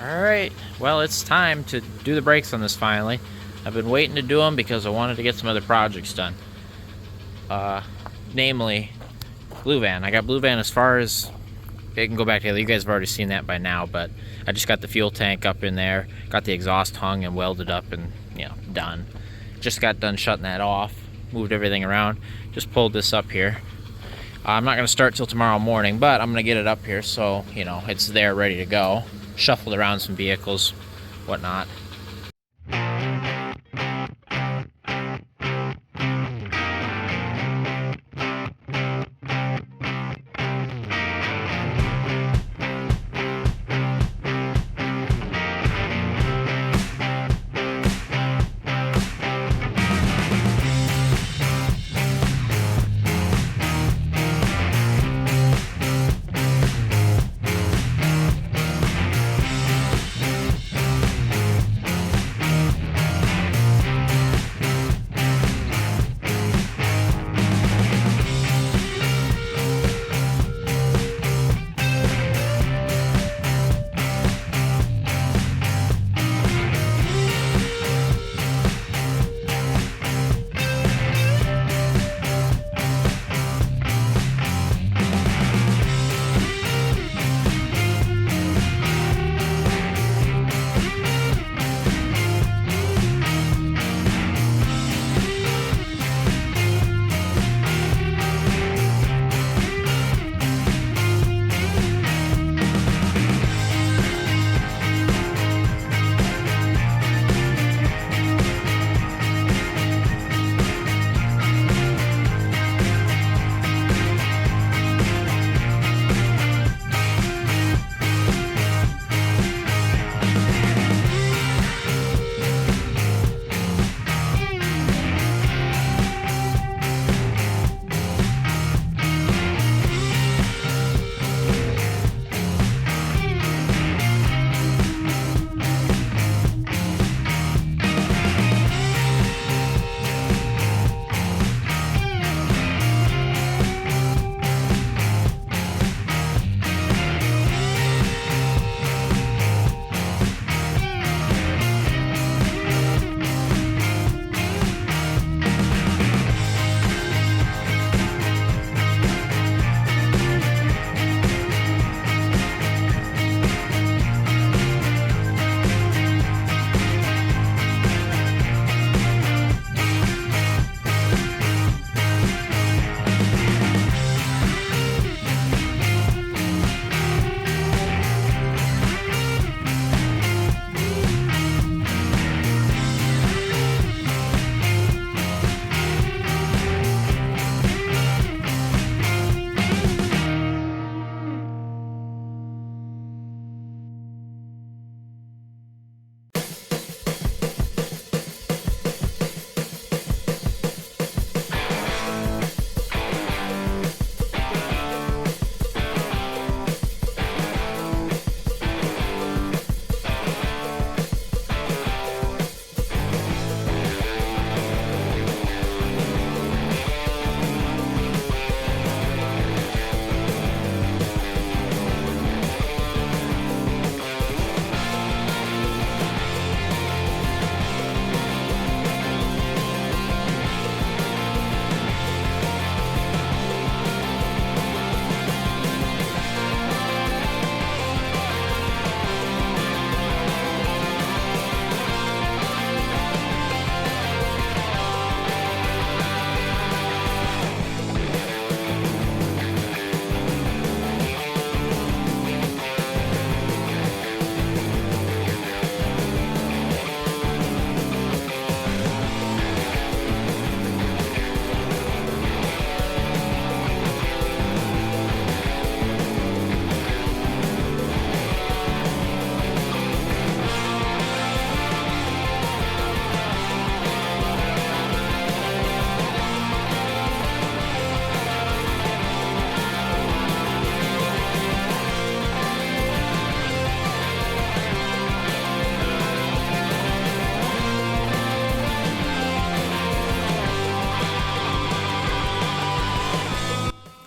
Alright, well, it's time to do the brakes on this finally. I've been waiting to do them because I wanted to get some other projects done. Namely, Blue Van. I got Blue Van as far as it can go back together. You guys have already seen that by now, but I just got the fuel tank up in there, got the exhaust hung and welded up and, done. Just got done shutting that off, moved everything around, just pulled this up here. I'm not going to start till tomorrow morning, but I'm going to get it up here so, it's there ready to go. Shuffled around some vehicles, whatnot.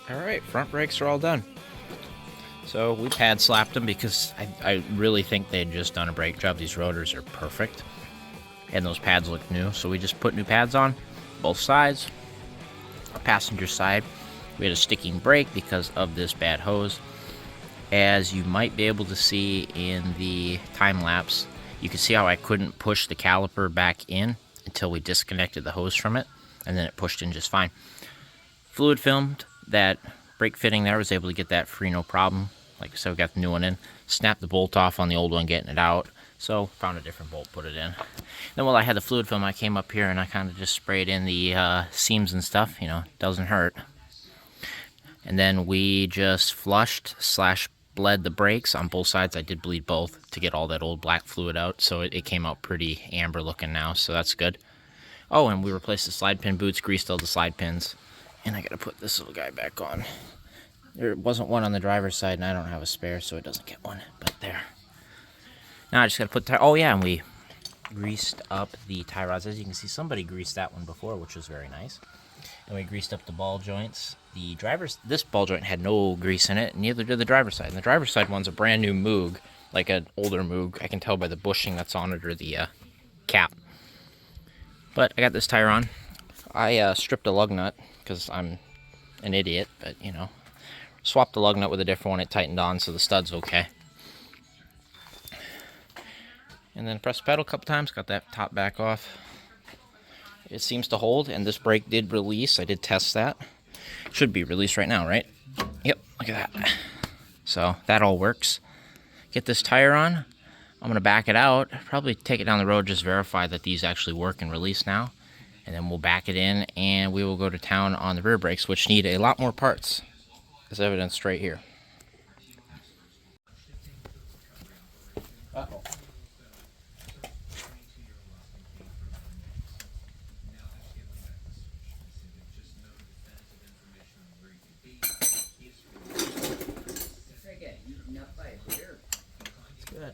Alright, front brakes are all done. So we pad slapped them because I really think they had just done a brake job. These rotors are perfect. And those pads look new. So we just put new pads on both sides. Passenger side, we had a sticking brake because of this bad hose. As you might be able to see in the time lapse, you can see how I couldn't push the caliper back in until we disconnected the hose from it, and then it pushed in just fine. Fluid filmed that brake fitting there, was able to get that free no problem. Like I said, we got the new one in. Snapped the bolt off on the old one, getting it out. So found a different bolt, put it in. Then while I had the fluid film, I came up here and I kind of just sprayed in the seams and stuff. You know, doesn't hurt. And then we just flushed / bled the brakes on both sides. I did bleed both to get all that old black fluid out, so it came out pretty amber looking now, so that's good. Oh, and we replaced the slide pin boots, greased all the slide pins, and I gotta put this little guy back on. There wasn't one on the driver's side, and I don't have a spare, so it doesn't get one, but there. Now I just gotta put the oh yeah, and we greased up the tie rods. As you can see, somebody greased that one before, which was very nice. And we greased up the ball joints. This ball joint had no grease in it, and neither did the driver's side. And the driver's side one's a brand new Moog, like an older Moog. I can tell by the bushing that's on it or the cap. But I got this tire on. I stripped a lug nut because I'm an idiot, but you know. Swapped the lug nut with a different one. It tightened on, so the stud's okay. And then pressed the pedal a couple times, got that top back off. It seems to hold, and this brake did release. I did test that. Should be released right now, right? Yep, look at that. So that all works. Get this tire on. I'm going to back it out. Probably take it down the road, just verify that these actually work and release now. And then we'll back it in, and we will go to town on the rear brakes, which need a lot more parts, as evidenced right here. Uh-oh. Good.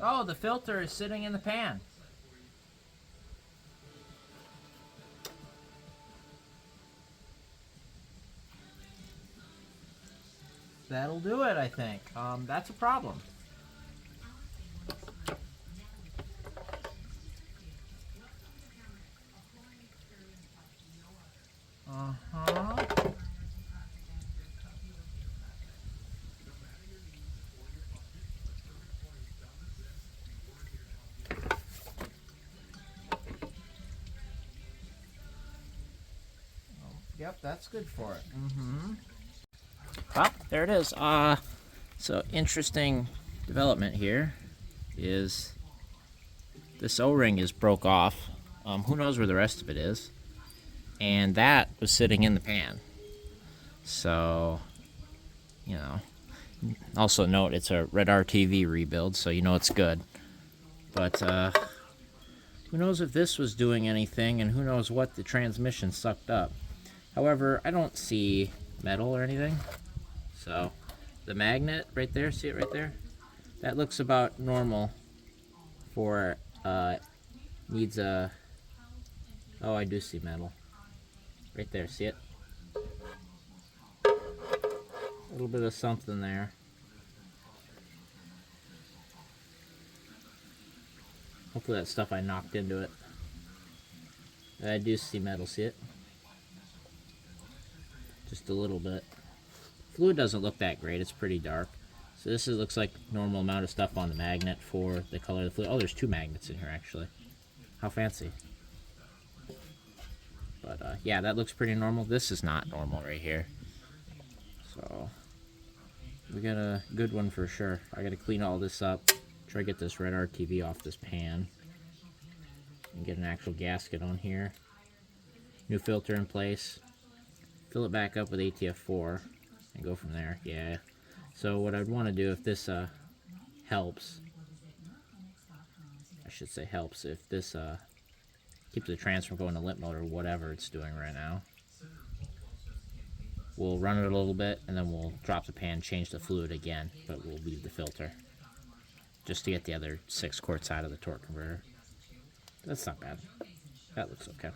Oh, the filter is sitting in the pan. That'll do it, I think. That's a problem. Uh-huh. Yep, that's good for it. Mm-hmm. Well, there it is. So interesting development here is this O-ring is broke off. Who knows where the rest of it is? And that was sitting in the pan. So, you know. Also note, it's a Red RTV rebuild, so you know it's good. But, who knows if this was doing anything, and who knows what the transmission sucked up. However, I don't see metal or anything. So, the magnet right there, see it right there? That looks about normal for, needs a, oh, I do see metal. Right there, see it? A little bit of something there. Hopefully that stuff I knocked into it. I do see metal, see it? Just a little bit. Fluid doesn't look that great, it's pretty dark. So this looks like normal amount of stuff on the magnet for the color of the fluid. Oh, there's 2 magnets in here actually. How fancy. But yeah, that looks pretty normal. This is not normal right here. So we got a good one for sure. I gotta clean all this up, try to get this red RTV off this pan, and get an actual gasket on here. New filter in place. Fill it back up with ATF4 and go from there. Yeah. So what I'd want to do, if this helps, I should say helps, if this keeps the trans from going to limp mode or whatever it's doing right now, we'll run it a little bit and then we'll drop the pan, change the fluid again, but we'll leave the filter just to get the other 6 quarts out of the torque converter. That's not bad. That looks okay.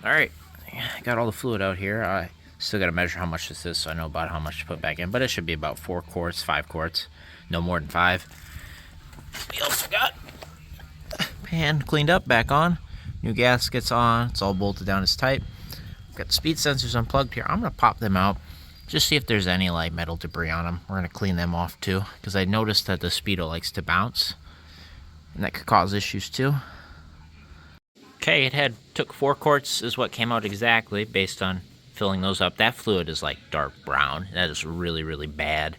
Alright, got all the fluid out here. I still got to measure how much this is so I know about how much to put back in, but it should be about 4 quarts, 5 quarts, no more than 5. We also got pan cleaned up, back on. New gaskets on, it's all bolted down as tight. Got the speed sensors unplugged here. I'm going to pop them out, just see if there's any light metal debris on them. We're going to clean them off too, because I noticed that the speedo likes to bounce, and that could cause issues too. Okay, it took 4 quarts is what came out exactly based on filling those up. That fluid is like dark brown. That is really, really bad.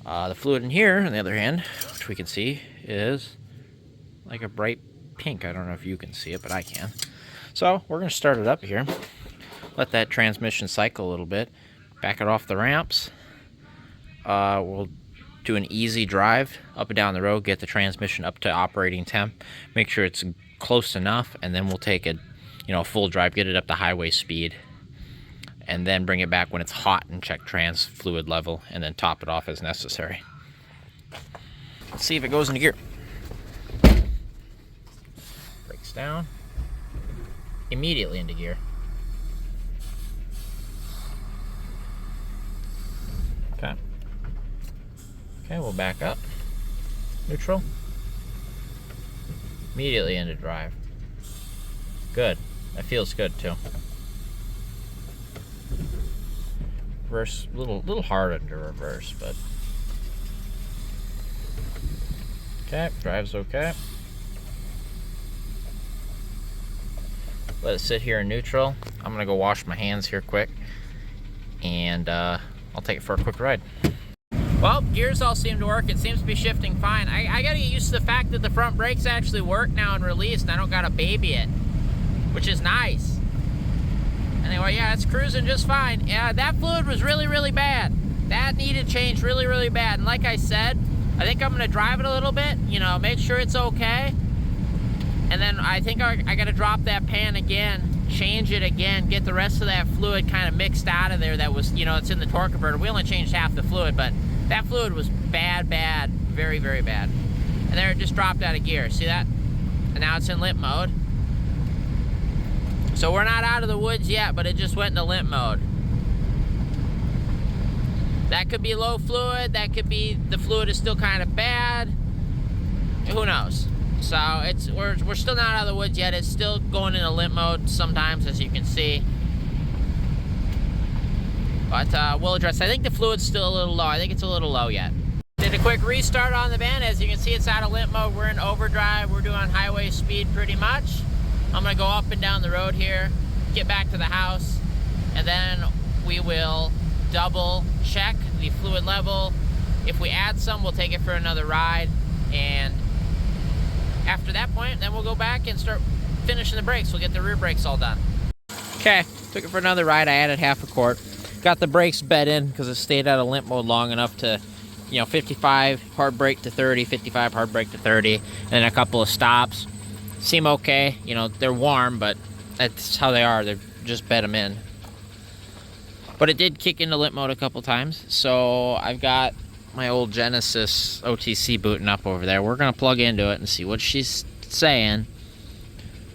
The fluid in here, on the other hand, which we can see, is like a bright pink. I don't know if you can see it, but I can. So we're going to start it up here. Let that transmission cycle a little bit. Back it off the ramps. We'll do an easy drive up and down the road, get the transmission up to operating temp, make sure it's close enough, and then we'll take it, full drive, get it up to highway speed, and then bring it back when it's hot and check trans fluid level, and then top it off as necessary. Let's see if it goes into gear. Brakes down. Immediately into gear. Okay. Okay, we'll back up. Neutral. Immediately into drive. Good. That feels good too. Reverse, little hard to reverse, but okay. Drive's okay. Let it sit here in neutral. I'm gonna go wash my hands here quick, and I'll take it for a quick ride. Well, gears all seem to work. It seems to be shifting fine. I gotta get used to the fact that the front brakes actually work now and released, and I don't gotta baby it, which is nice. Anyway, yeah, it's cruising just fine. Yeah, that fluid was really, really bad. That needed change really, really bad. And like I said, I think I'm gonna drive it a little bit, make sure it's okay. And then I think I gotta drop that pan again, change it again, get the rest of that fluid kind of mixed out of there that was, it's in the torque converter. We only changed half the fluid, but that fluid was bad, very, very bad. And there it just dropped out of gear, see that? And now it's in limp mode. So we're not out of the woods yet, but it just went into limp mode. That could be low fluid, that could be the fluid is still kind of bad. Who knows? So we're still not out of the woods yet. It's still going into limp mode sometimes, as you can see. But we'll address it. I think the fluid's still a little low. I think it's a little low yet. Did a quick restart on the van. As you can see, it's out of limp mode. We're in overdrive. We're doing highway speed pretty much. I'm gonna go up and down the road here, get back to the house, and then we will double check the fluid level. If we add some, we'll take it for another ride, and after that point, then we'll go back and start finishing the brakes. We'll get the rear brakes all done. Okay, took it for another ride. I added half a quart. Got the brakes bed in because it stayed out of limp mode long enough to, 55 hard brake to 30, 55 hard brake to 30, and then a couple of stops. Seem okay. They're warm, but that's how they are. They're just bed them in. But it did kick into limp mode a couple times, so I've got my old Genesis OTC booting up over there. We're gonna plug into it and see what she's saying,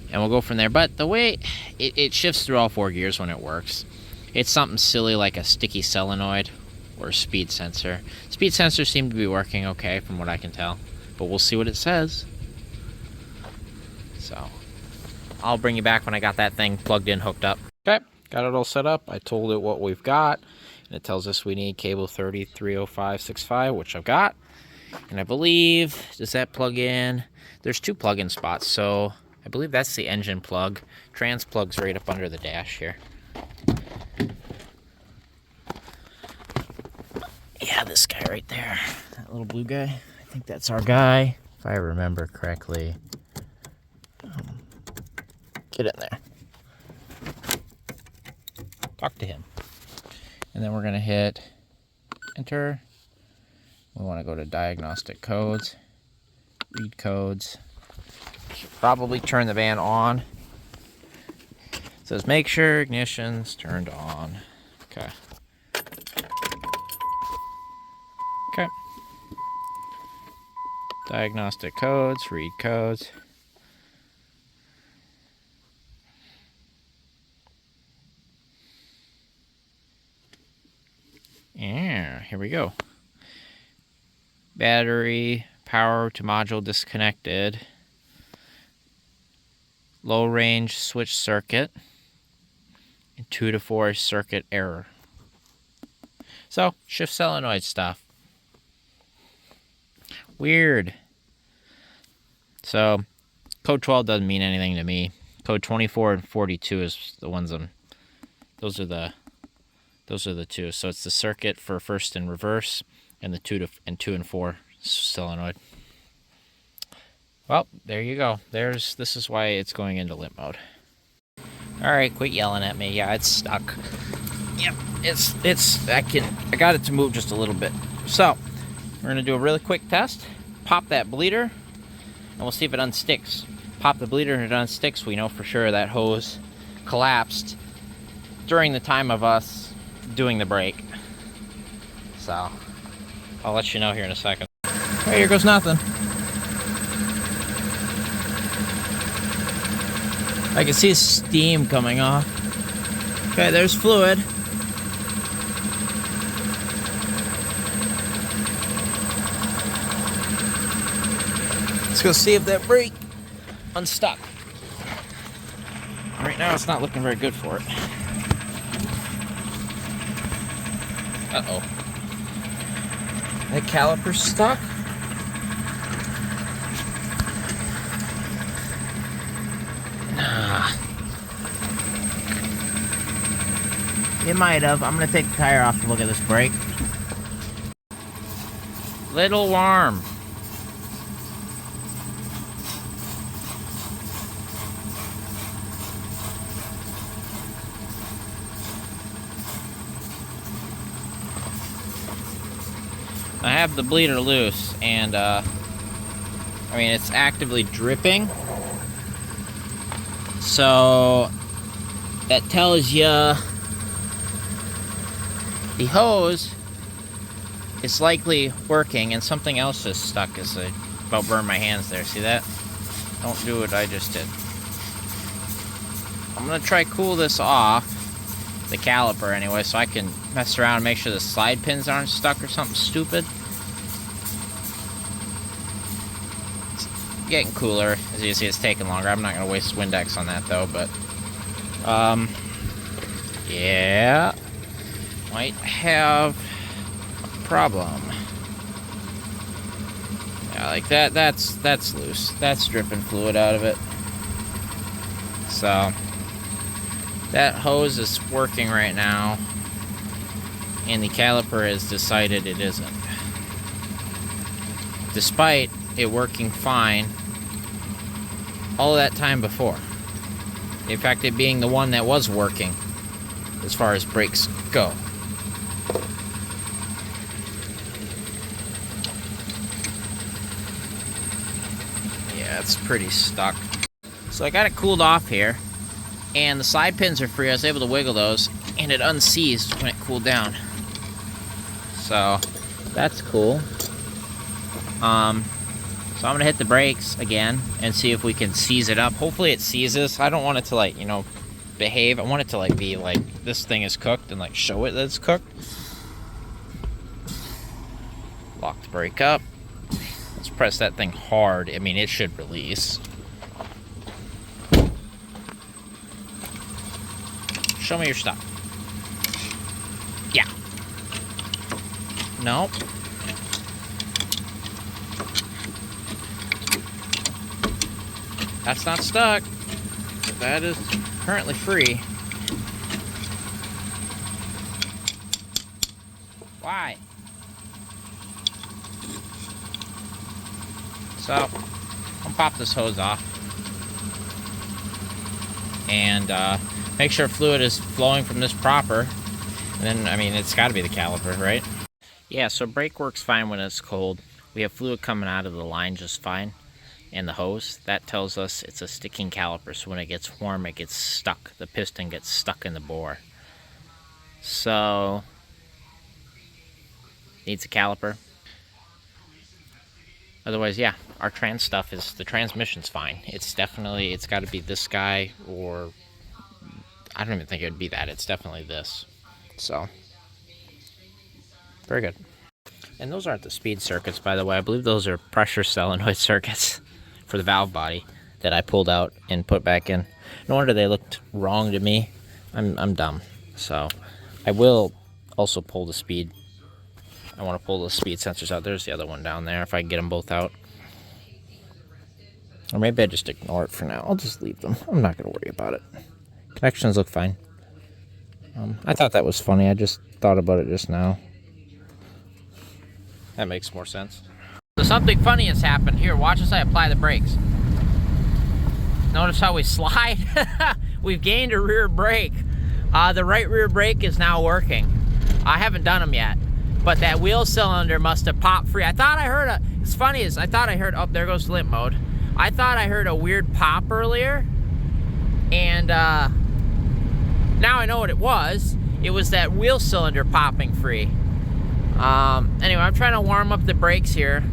and we'll go from there. But the way it shifts through all 4 gears when it works, it's something silly like a sticky solenoid or a speed sensor. Speed sensors seem to be working okay from what I can tell, but we'll see what it says. So I'll bring you back when I got that thing plugged in, hooked up. Okay, got it all set up. I told it what we've got. And it tells us we need cable 330565, which I've got. And I believe, does that plug in? There's 2 plug-in spots, so I believe that's the engine plug. Trans plug's right up under the dash here. Yeah, this guy right there. That little blue guy. I think that's our guy, if I remember correctly. Get in there. Talk to him. And then we're going to hit enter. We want to go to diagnostic codes, read codes. Should probably turn the van on. It says make sure ignition's turned on. Okay. Okay. Diagnostic codes, read codes. Yeah, here we go. Battery power to module disconnected. Low range switch circuit. And 2 to 4 circuit error. So, shift solenoid stuff. Weird. So, code 12 doesn't mean anything to me. Code 24 and 42 is the ones those are the 2. So it's the circuit for first and reverse, and the 2 and 4 solenoid. Well, there you go. This is why it's going into limp mode. All right, quit yelling at me. Yeah, it's stuck. Yep, I got it to move just a little bit. So we're gonna do a really quick test. Pop that bleeder, and we'll see if it unsticks. Pop the bleeder and it unsticks. We know for sure that hose collapsed during the time of us doing the brake. So I'll let you know here in a second. Hey, here goes nothing. I can see steam coming off. Okay, there's fluid. Let's go see if that brake unstuck. Right now it's not looking very good for it. Uh-oh. That caliper's stuck? Nah. It might have. I'm gonna take the tire off to look at this brake. Little warm. I have the bleeder loose, and I mean, it's actively dripping, so that tells you the hose is likely working, and something else is stuck. As I about burned my hands there. See that? Don't do what I just did. I'm gonna try cool this off, the caliper anyway, so I can mess around and make sure the slide pins aren't stuck or something stupid. It's getting cooler. As you see, it's taking longer. I'm not going to waste Windex on that though, but yeah, might have a problem. Yeah, like that's loose. That's dripping fluid out of it. So that hose is working right now, and the caliper has decided it isn't. Despite it working fine all of that time before. In fact, it being the one that was working as far as brakes go. Yeah, it's pretty stuck. So I got it cooled off here, and the side pins are free. I was able to wiggle those, and it unseized when it cooled down. So that's cool. So I'm gonna hit the brakes again and see if we can seize it up. Hopefully it seizes. I don't want it to, like, you know, behave. I want it to, like, be like this thing is cooked and, like, show it that it's cooked. Lock the brake up. Let's press that thing hard. I mean, it should release. Show me your stuff. Yeah. Nope. That's not stuck. That is currently free. Why? So, I'll pop this hose off. And make sure fluid is flowing from this proper. And then, I mean, it's got to be the caliper, right? Yeah, so brake works fine when it's cold. We have fluid coming out of the line just fine. And the hose, that tells us it's a sticking caliper. So when it gets warm, it gets stuck. The piston gets stuck in the bore. So, needs a caliper. Otherwise, yeah, our trans stuff is, the transmission's fine. It's definitely, it's got to be this guy, or I don't even think it would be that. It's definitely this. So, very good. And those aren't the speed circuits, by the way. I believe those are pressure solenoid circuits for the valve body that I pulled out and put back in. No wonder they looked wrong to me. I'm dumb. So, I will also pull the speed. I want to pull the speed sensors out. There's the other one down there, if I can get them both out. Or maybe I just ignore it for now. I'll just leave them. I'm not going to worry about it. Connections look fine. I thought that was funny. I just thought about it just now. That makes more sense. So something funny has happened. Here, watch as I apply the brakes. Notice how we slide? We've gained a rear brake. The right rear brake is now working. I haven't done them yet. But that wheel cylinder must have popped free. I thought I heard a, it's funny is I thought I heard, oh, there goes limp mode. I thought I heard a weird pop earlier. And now I know what it was. It was that wheel cylinder popping free. Anyway, I'm trying to warm up the brakes here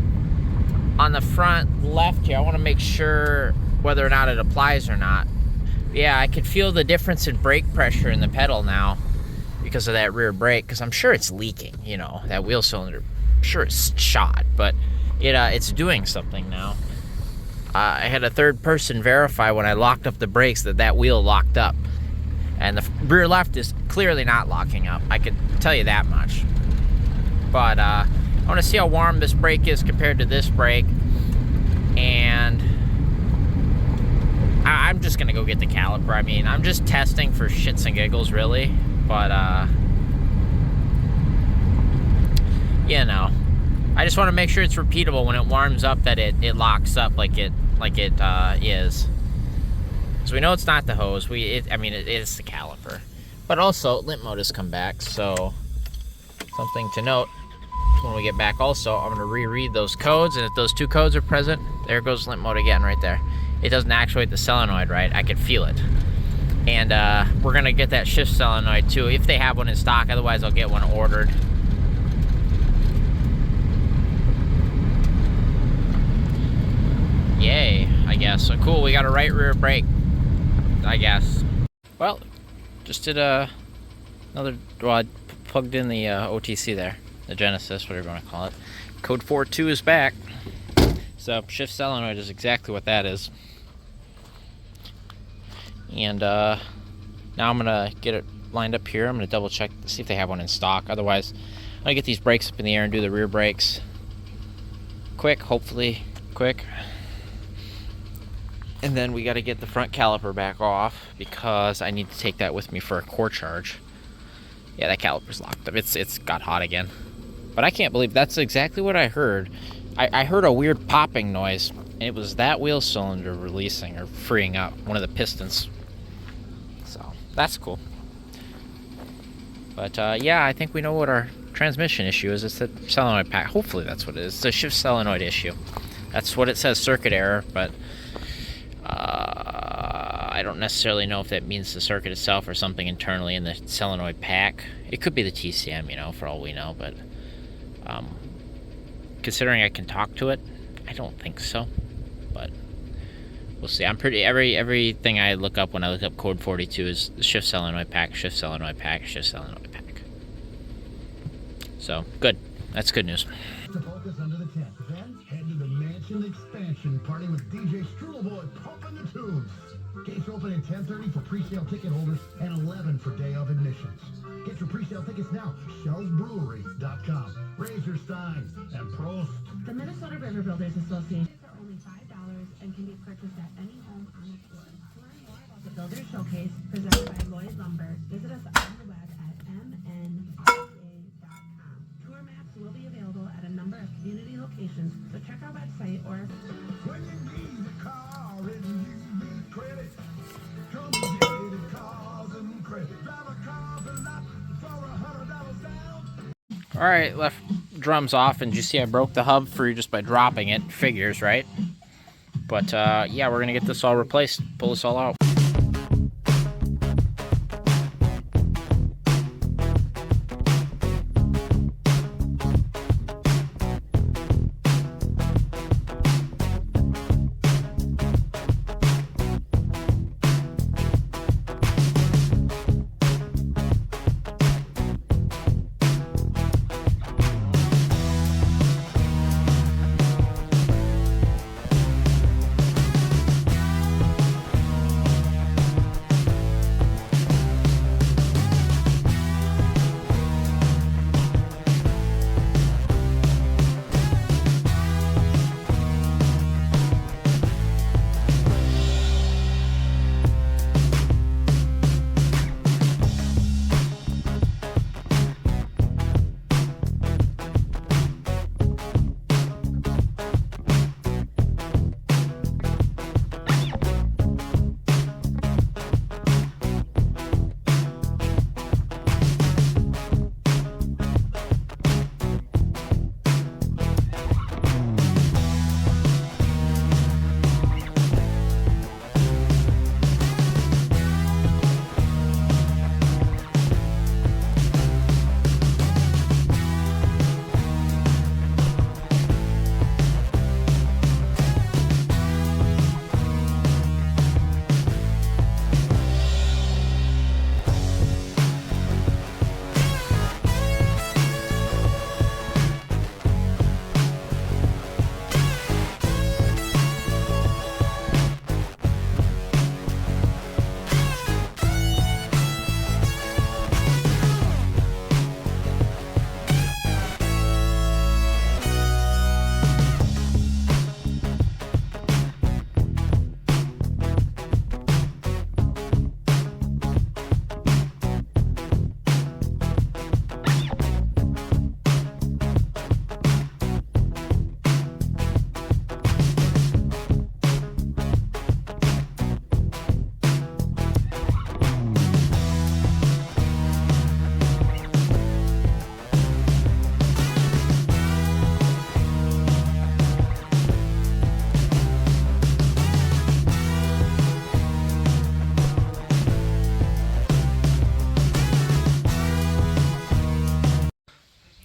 on the front left here. I want to make sure whether or not it applies or not. Yeah, I could feel the difference in brake pressure in the pedal now because of that rear brake, because I'm sure it's leaking, you know, that wheel cylinder. I'm sure it's shot, but it's doing something now. I had a third person verify when I locked up the brakes that wheel locked up. And the rear left is clearly not locking up. I could tell you that much. But I want to see how warm this brake is compared to this brake. And I'm just going to go get the caliper. I mean, I'm just testing for shits and giggles, really. But, you know, I just want to make sure it's repeatable when it warms up, that it locks up like it is. Because we know it's not the hose. I mean, it is the caliper. But also, limp mode has come back, so something to note. When we get back also, I'm going to reread those codes, and if those two codes are present, there goes limp mode again right there. It doesn't actuate the solenoid right. I can feel it. And we're going to get that shift solenoid too, if they have one in stock. Otherwise, I'll get one ordered. Yay, I guess. So cool, we got a right rear brake, I guess. Well, just did another, well, I plugged in the OTC there. The Genesis, whatever you want to call it. Code 42 is back. So shift solenoid is exactly what that is. And now I'm gonna get it lined up here. I'm gonna double check to see if they have one in stock. Otherwise, I'm gonna get these brakes up in the air and do the rear brakes quick, hopefully quick. And then we got to get the front caliper back off because I need to take that with me for a core charge. Yeah, that caliper's locked up. It's got hot again. But I can't believe that's exactly what I heard. I heard a weird popping noise, and it was that wheel cylinder releasing or freeing up one of the pistons. So that's cool. But yeah, I think we know what our transmission issue is. It's the solenoid pack. Hopefully that's what it is. It's a shift solenoid issue. That's what it says, circuit error, but I don't necessarily know if that means the circuit itself or something internally in the solenoid pack. It could be the TCM, you know, for all we know, but considering I can talk to it, I don't think so, but we'll see. I'm pretty, everything I look up when I look up code 42 is shift solenoid pack, shift solenoid pack, shift solenoid pack. So, good. That's good news. To focus under the tent, then head to the mansion expansion part party with DJ Strudel pumping the tunes. Gates open at 10:30 for pre-sale ticket holders and 11 for day of admissions. Get your pre-sale tickets now. ShellsBrewery.com. Raise your stein and Prost. The Minnesota River Builders Association are only $5 and can be purchased at any home on the tour. To learn more about the Builders Showcase presented by Lloyd Lumber, visit us on the web at mnca.com. Tour maps will be available at a number of community locations, so check our website or... When you need a car and you need credit, come get it, cars and credit. Drive a car a lot for $100 down. Alright, left drums off, and you see I broke the hub free just by dropping it. Figures, right? But, yeah, we're gonna get this all replaced, pull this all out.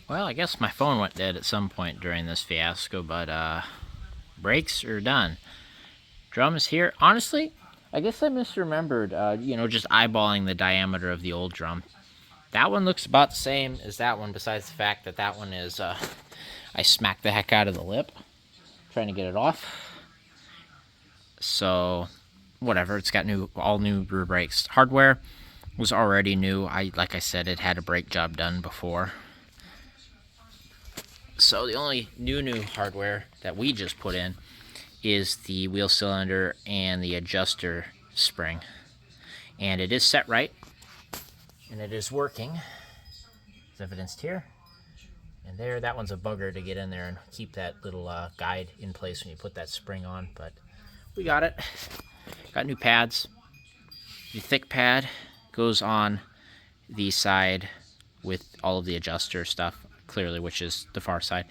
Well, I guess my phone went dead at some point during this fiasco, but brakes are done. Drum is here. Honestly, I guess I misremembered, you know, just eyeballing the diameter of the old drum. That one looks about the same as that one, besides the fact that that one is, I smacked the heck out of the lip trying to get it off. So, whatever, it's got all new rear brakes. Hardware was already new. Like I said, it had a brake job done before. So the only new hardware that we just put in is the wheel cylinder and the adjuster spring. And it is set right, and it is working. It's evidenced here. And there, that one's a bugger to get in there and keep that little guide in place when you put that spring on. But we got it. Got new pads. The thick pad goes on the side with all of the adjuster stuff, clearly, which is the far side.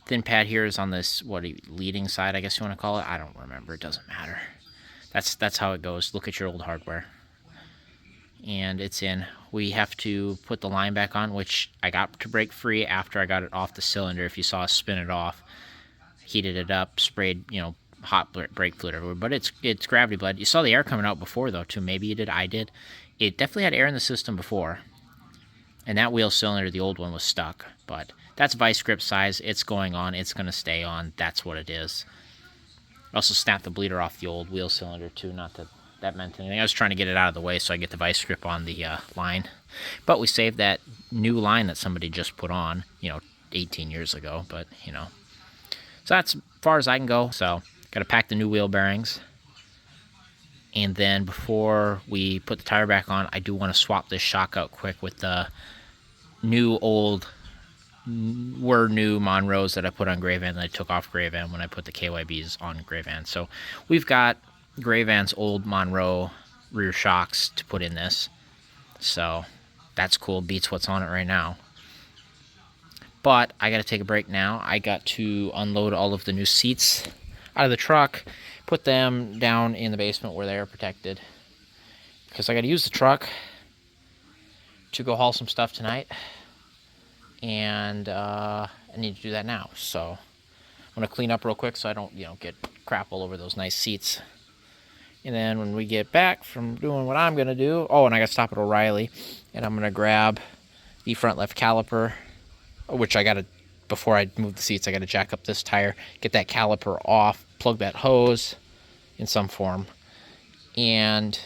Thin pad here is on this, leading side, I guess you want to call it. I don't remember. It doesn't matter. That's how it goes. Look at your old hardware. And it's in. We have to put the line back on, which I got to brake free after I got it off the cylinder. If you saw us spin it off, heated it up, sprayed, you know, hot brake fluid everywhere. But it's gravity bled. You saw the air coming out before, though, too. Maybe you did. I did. It definitely had air in the system before. And that wheel cylinder, the old one, was stuck. But that's vice grip size. It's going on. It's going to stay on. That's what it is. I also snapped the bleeder off the old wheel cylinder too, not that that meant anything. I was trying to get it out of the way so I get the vice grip on the line. But we saved that new line that somebody just put on, 18 years ago, but, So that's as far as I can go. So, got to pack the new wheel bearings. And then before we put the tire back on, I do want to swap this shock out quick with the new Monroes that I put on Gray Van that I took off Gray Van when I put the KYBs on Gray Van. So we've got Gray Van's old Monroe rear shocks to put in this. So that's cool. Beats what's on it right now. But I got to take a break now. I got to unload all of the new seats out of the truck, put them down in the basement where they are protected. Because I got to use the truck to go haul some stuff tonight. And I need to do that now. So I'm going to clean up real quick so I don't, get crap all over those nice seats. And then when we get back from doing what I'm going to do, and I got to stop at O'Reilly, and I'm going to grab the front left caliper, which I got to, before I move the seats, I got to jack up this tire, get that caliper off, plug that hose in some form, and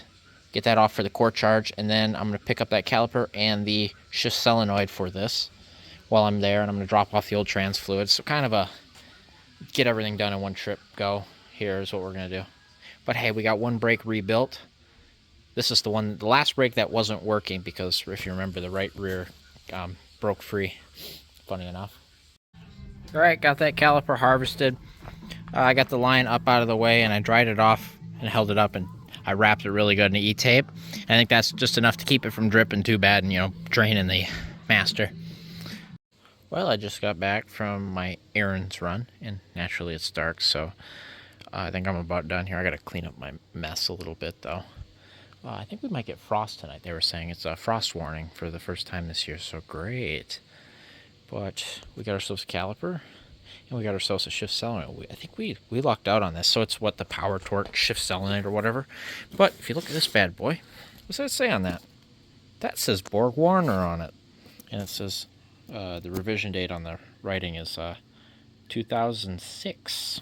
get that off for the core charge. And then I'm going to pick up that caliper and the shift solenoid for this while I'm there, and I'm going to drop off the old trans fluid. So kind of a get everything done in one trip go. Here's what we're going to do. But hey, we got one brake rebuilt. This is the last brake that wasn't working because if you remember, the right rear broke free, funny enough. All right, got that caliper harvested. I got the line up out of the way and I dried it off and held it up and I wrapped it really good in E-tape. I think that's just enough to keep it from dripping too bad and, draining the master. Well, I just got back from my errands run and naturally it's dark, so I think I'm about done here. I got to clean up my mess a little bit, though. I think we might get frost tonight. They were saying it's a frost warning for the first time this year, so great. But we got ourselves a caliper, and we got ourselves a shift solenoid. I think we lucked out on this, so it's the power torque shift solenoid or whatever. But if you look at this bad boy, what's that say on that? That says Borg Warner on it. And it says the revision date on the writing is 2006.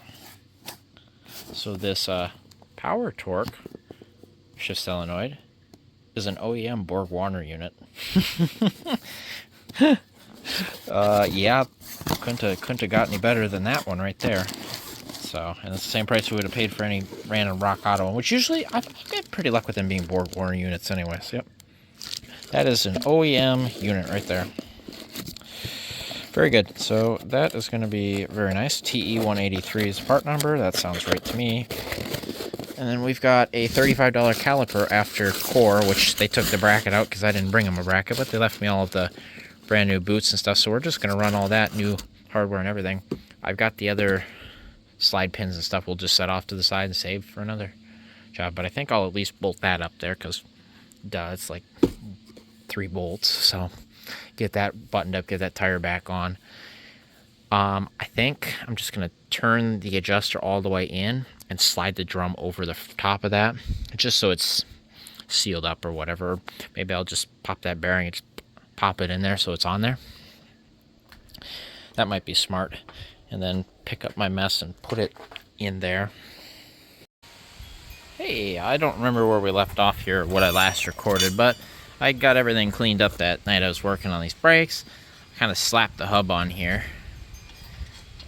So this power torque shift solenoid is an OEM Borg Warner unit. Yeah, couldn't have got any better than that one right there. So, and it's the same price we would have paid for any random Rock Auto one, which usually I've got pretty luck with them being Borg Warner units anyways. Yep, that is an OEM unit right there. Very good. So that is going to be very nice. TE183 is part number. That sounds right to me. And then we've got a $35 caliper after core, which they took the bracket out because I didn't bring them a bracket, but they left me all of the brand new boots and stuff. So we're just going to run all that new hardware and everything. I've got the other slide pins and stuff. We'll just set off to the side and save for another job. But I think I'll at least bolt that up there because, it's like 3 bolts. So get that buttoned up, get that tire back on. I think I'm just going to turn the adjuster all the way in and slide the drum over the top of that, just so it's sealed up or whatever. Maybe I'll just pop that bearing and just pop it in there so it's on there. That might be smart. And then pick up my mess and put it in there. Hey, I don't remember where we left off here, what I last recorded, but I got everything cleaned up that night I was working on these brakes. Kind of slapped the hub on here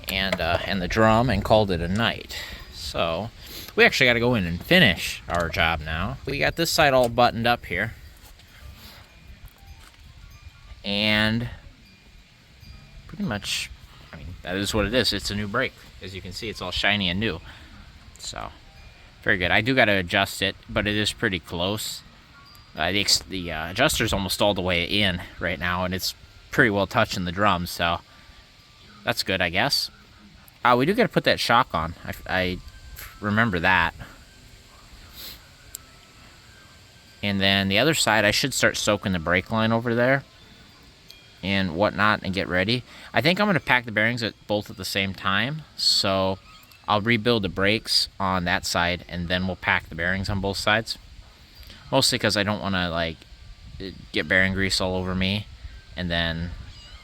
and the drum and called it a night. So we actually got to go in and finish our job now. We got this side all buttoned up here. And pretty much, that is what it is. It's a new brake. As you can see, it's all shiny and new. So, very good. I do got to adjust it, but it is pretty close. The adjuster's almost all the way in right now, and it's pretty well touching the drum, so that's good, I guess. We do got to put that shock on. I remember that. And then the other side, I should start soaking the brake line over there and whatnot and get ready. I think I'm going to pack the bearings both at the same time, so I'll rebuild the brakes on that side, and then we'll pack the bearings on both sides. Mostly because I don't want to, get bearing grease all over me and then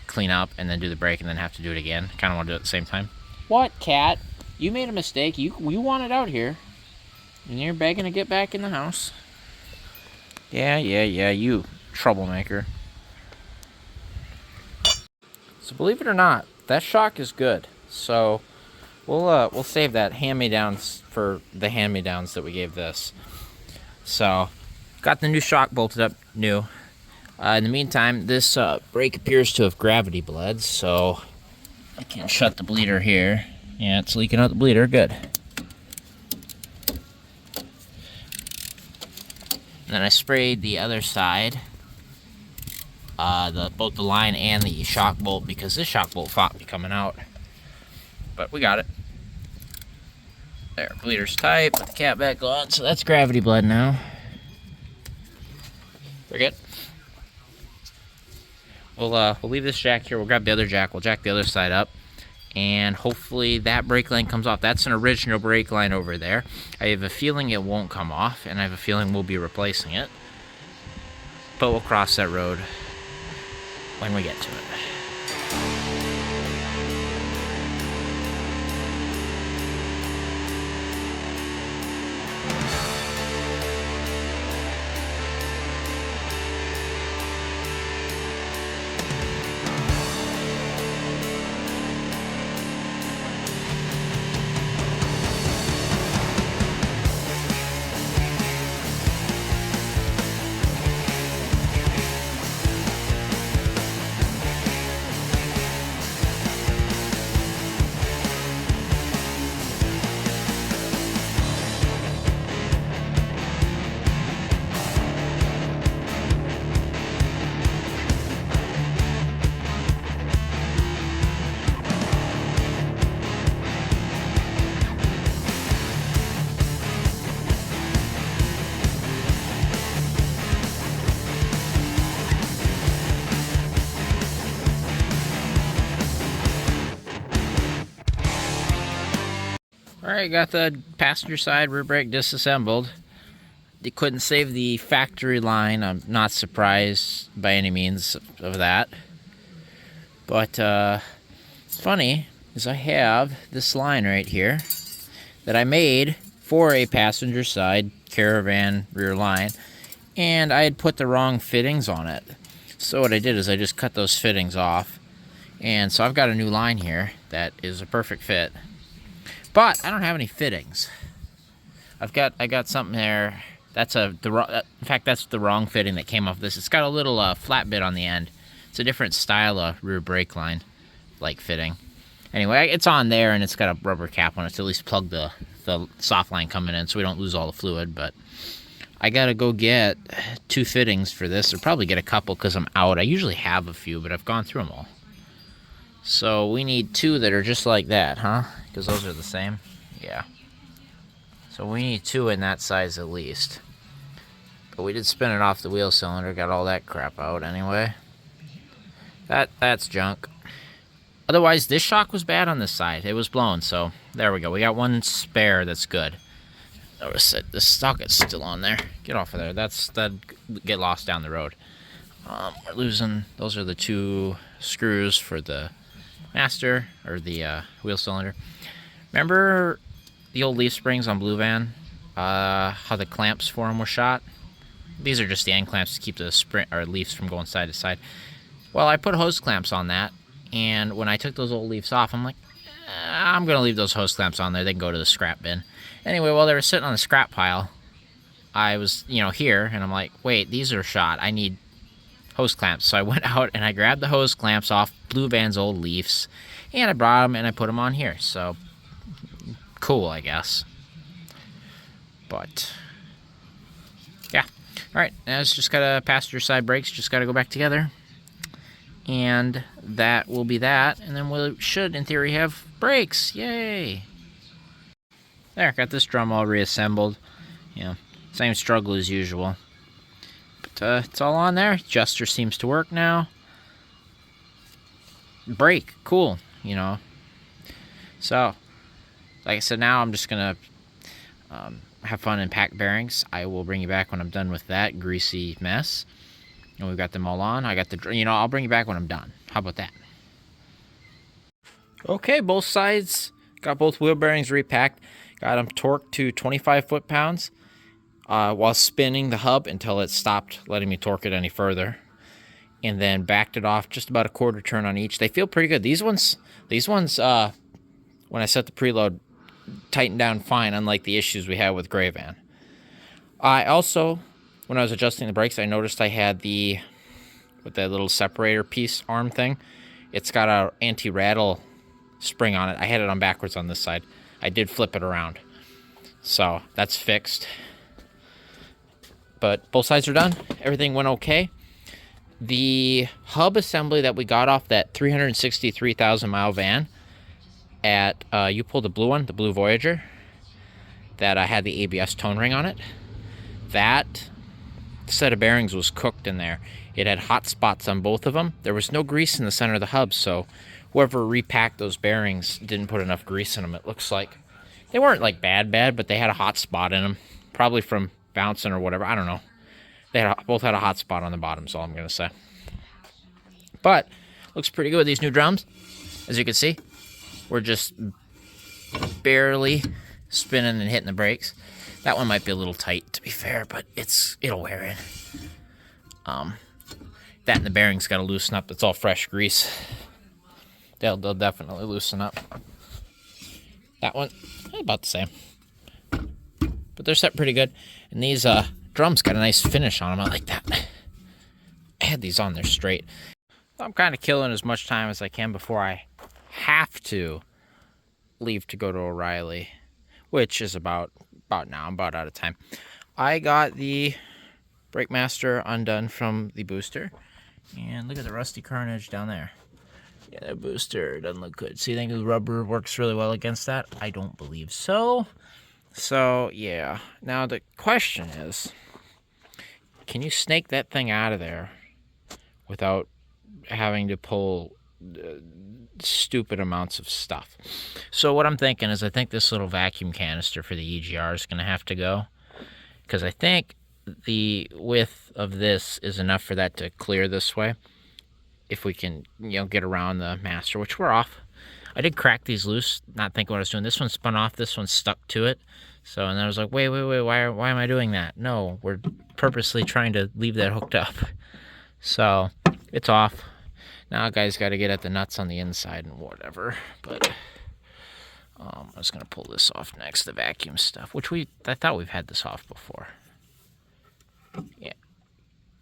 clean up and then do the brake and then have to do it again. Kind of want to do it at the same time. What, cat? You made a mistake. You want it out here. And you're begging to get back in the house. Yeah, you troublemaker. So believe it or not, that shock is good. So we'll save that hand-me-downs for the hand-me-downs that we gave this. So got the new shock bolted up new. In the meantime, this brake appears to have gravity bled, so I can shut the bleeder here. Yeah, it's leaking out the bleeder. Good. And then I sprayed the other side, both the line and the shock bolt, because this shock bolt fought me coming out. But we got it. There, bleeder's tight. Put the cap back on, so that's gravity bled now. We're good. We'll leave this jack here. We'll grab the other jack. We'll jack the other side up. And hopefully that brake line comes off. That's an original brake line over there. I have a feeling it won't come off, and I have a feeling we'll be replacing it. But we'll cross that road when we get to it. Alright, got the passenger side rear brake disassembled. They couldn't save the factory line. I'm not surprised by any means of that. But it's funny is I have this line right here that I made for a passenger side caravan rear line, and I had put the wrong fittings on it. So what I did is I just cut those fittings off, and so I've got a new line here that is a perfect fit. But I don't have any fittings. I got something there. That's in fact, that's the wrong fitting that came off this. It's got a little flat bit on the end. It's a different style of rear brake line, like fitting. Anyway, it's on there, and it's got a rubber cap on it to at least plug the soft line coming in, so we don't lose all the fluid. But I gotta go get 2 fittings for this, or probably get a couple because I'm out. I usually have a few, but I've gone through them all. So we need 2 that are just like that, huh? Because those are the same. Yeah. So we need 2 in that size at least. But we did spin it off the wheel cylinder, got all that crap out anyway. That's junk. Otherwise, this shock was bad on this side. It was blown, so there we go. We got 1 spare that's good. Notice that the socket's still on there. Get off of there. That'd get lost down the road. We're losing. Those are the 2 screws for the master, or the wheel cylinder. Remember the old leaf springs on Blue Van? How the clamps for them were shot? These are just the end clamps to keep the leaves from going side to side. Well, I put hose clamps on that, and when I took those old leaves off, I'm like, I'm gonna leave those hose clamps on there. They can go to the scrap bin. Anyway, while they were sitting on the scrap pile, I was, here, and I'm like, wait, these are shot. I need hose clamps. So I went out and I grabbed the hose clamps off Blue Van's old leafs, and I brought them and I put them on here. So cool, I guess. But yeah, all right. Now it's just got a passenger side brakes. Just got to go back together, and that will be that. And then we should, in theory, have brakes. Yay! There, got this drum all reassembled. Same struggle as usual. It's all on there. Adjuster seems to work now. Brake, cool, So, like I said, now I'm just gonna have fun and pack bearings. I will bring you back when I'm done with that greasy mess. And we've got them all on. I got I'll bring you back when I'm done. How about that? Okay, both sides Got both wheel bearings repacked. Got them torqued to 25 foot-pounds while spinning the hub until it stopped letting me torque it any further. And then backed it off just about a quarter turn on each. They feel pretty good. These ones, when I set the preload, tightened down fine, unlike the issues we had with Gray Van. I also, when I was adjusting the brakes, I noticed I had with that little separator piece arm thing, it's got a anti-rattle spring on it. I had it on backwards on this side. I did flip it around. So that's fixed. But both sides are done. Everything went okay. The hub assembly that we got off that 363,000 mile van at, you pulled the blue one, the Blue Voyager, that I had the ABS tone ring on it. That set of bearings was cooked in there. It had hot spots on both of them. There was no grease in the center of the hub, so whoever repacked those bearings didn't put enough grease in them. It looks like they weren't like bad, but they had a hot spot in them, probably from bouncing or whatever. I don't know. They both had a hot spot on the bottom, is all I'm going to say. But looks pretty good with these new drums. As you can see, we're just barely spinning and hitting the brakes. That one might be a little tight, to be fair, but it'll wear in. That and the bearings got to loosen up. It's all fresh grease. They'll definitely loosen up. That one, about the same. But they're set pretty good. And these drums got a nice finish on them. I like that. I had these on there straight. I'm kind of killing as much time as I can before I have to leave to go to O'Reilly, which is about now. I'm about out of time. I got the brake master undone from the booster. And look at the rusty carnage down there. Yeah, that booster doesn't look good. So you think the rubber works really well against that? I don't believe so. So, yeah. Now the question is, can you snake that thing out of there without having to pull stupid amounts of stuff? So what I'm thinking is I think this little vacuum canister for the EGR is going to have to go. Because I think the width of this is enough for that to clear this way. If we can, get around the master, which we're off. I did crack these loose, not thinking what I was doing. This one spun off, this one stuck to it. So, and then I was like, wait, why am I doing that? No, we're purposely trying to leave that hooked up. So, it's off. Now, guys, got to get at the nuts on the inside and whatever. But I was going to pull this off next, the vacuum stuff, which I thought we've had this off before. Yeah,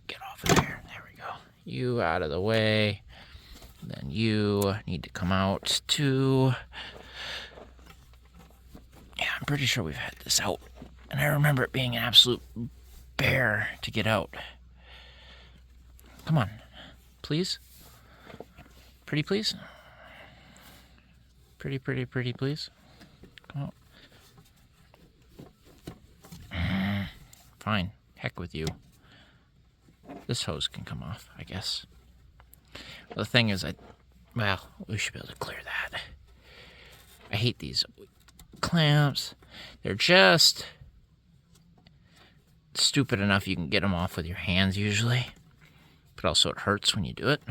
get off of there. There we go. You out of the way. Then you need to come out too. Yeah, I'm pretty sure we've had this out. And I remember it being an absolute bear to get out. Come on. Please? Pretty please? Pretty please? Come on. Fine. Heck with you. This hose can come off, I guess. The thing is, we should be able to clear that. I hate these clamps. They're just stupid enough you can get them off with your hands usually. But also it hurts when you do it.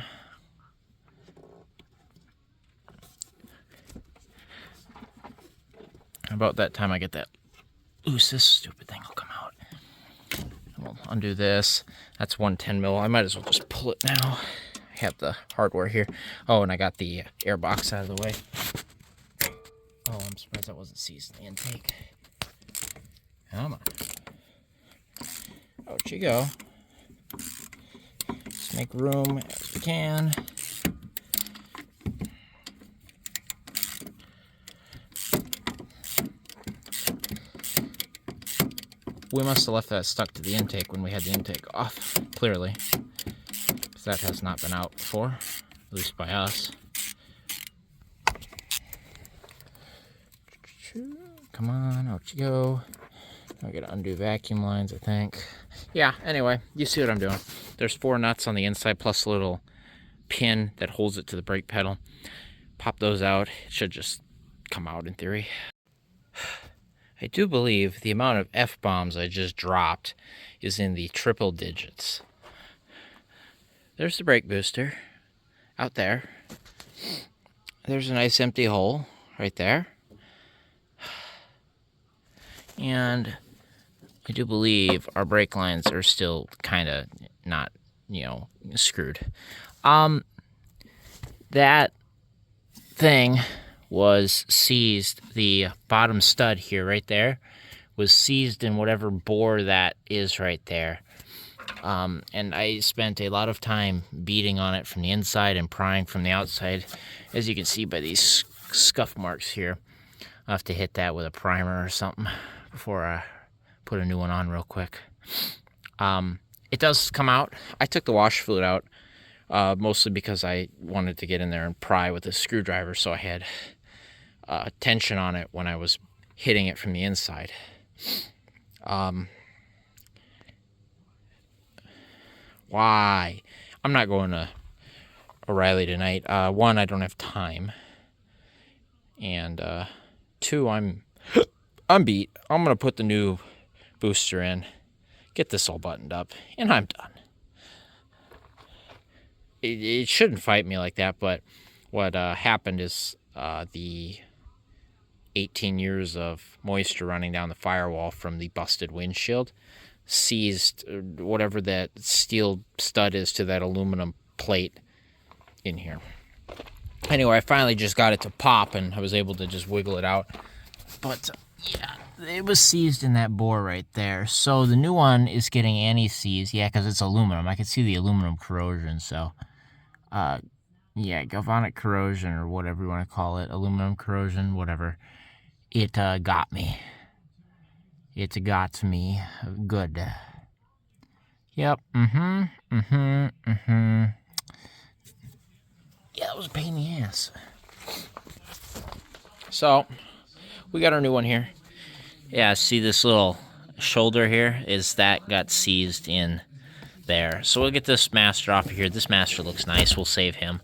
About that time I get that loose, this stupid thing will come out. We'll undo this. That's 110 mil. I might as well just pull it now. I have the hardware here. Oh, and I got the air box out of the way. Oh, I'm surprised that wasn't seized in the intake. Come on. Out you go. Just make room as we can. We must have left that stuck to the intake when we had the intake off, clearly. Because that has not been out before, at least by us. Come on, out you go. I gotta undo vacuum lines, I think. Yeah, anyway, you see what I'm doing. There's 4 nuts on the inside, plus a little pin that holds it to the brake pedal. Pop those out. It should just come out in theory. I do believe the amount of F-bombs I just dropped is in the triple digits. There's the brake booster out there. There's a nice empty hole right there. And I do believe our brake lines are still kind of not, screwed. That thing was seized. The bottom stud here, right there, was seized in whatever bore that is right there. And I spent a lot of time beating on it from the inside and prying from the outside, as you can see by these scuff marks here. I'll have to hit that with a primer or something before I put a new one on real quick. It does come out. I took the wash fluid out, mostly because I wanted to get in there and pry with a screwdriver, so I had tension on it when I was hitting it from the inside. Why? I'm not going to O'Reilly tonight. One, I don't have time. And two, I'm beat. I'm going to put the new booster in, get this all buttoned up, and I'm done. It shouldn't fight me like that, but what happened is the 18 years of moisture running down the firewall from the busted windshield seized whatever that steel stud is to that aluminum plate in here. Anyway, I finally just got it to pop, and I was able to just wiggle it out. But, yeah, it was seized in that bore right there. So the new one is getting anti-seize, yeah, because it's aluminum. I can see the aluminum corrosion, so, yeah, galvanic corrosion or whatever you want to call it, aluminum corrosion, whatever. It got me. It got me good. Yep, Yeah, that was a pain in the ass. So, we got our new one here. Yeah, see this little shoulder here? That got seized in there. So we'll get this master off of here. This master looks nice. We'll save him.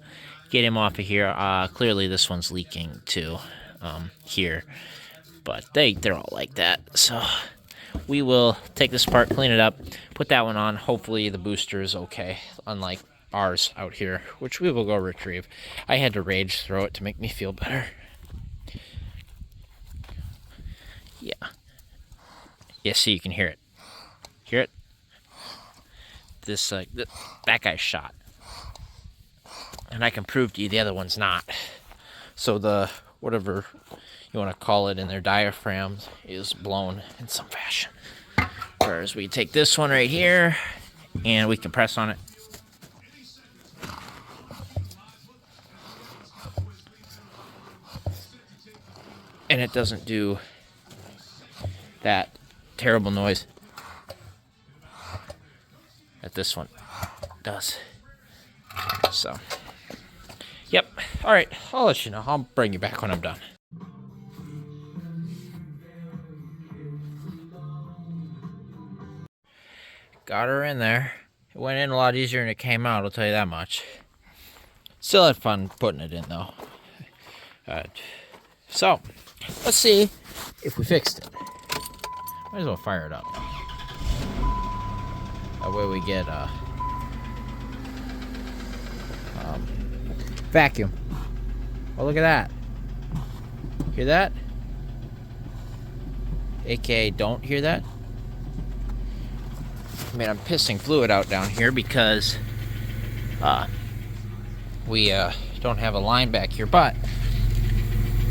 Get him off of here. Clearly this one's leaking too, here. But they're all like that. So we will take this apart, clean it up, put that one on. Hopefully the booster is okay, unlike ours out here, which we will go retrieve. I had to rage throw it to make me feel better. Yeah. Yeah, see, you can hear it. Hear it? That guy's shot. And I can prove to you the other one's not. So the, whatever you want to call it in their diaphragm, is blown in some fashion. Whereas we take this one right here, and we can press on it. And it doesn't do that terrible noise that this one does. So, yep. All right, I'll let you know. I'll bring you back when I'm done. Got her in there. It went in a lot easier than it came out, I'll tell you that much. Still had fun putting it in, though. So, let's see if we fixed it. Might as well fire it up. That way we get vacuum. Oh, look at that. Hear that? AKA don't hear that. I mean, I'm pissing fluid out down here because we don't have a line back here, but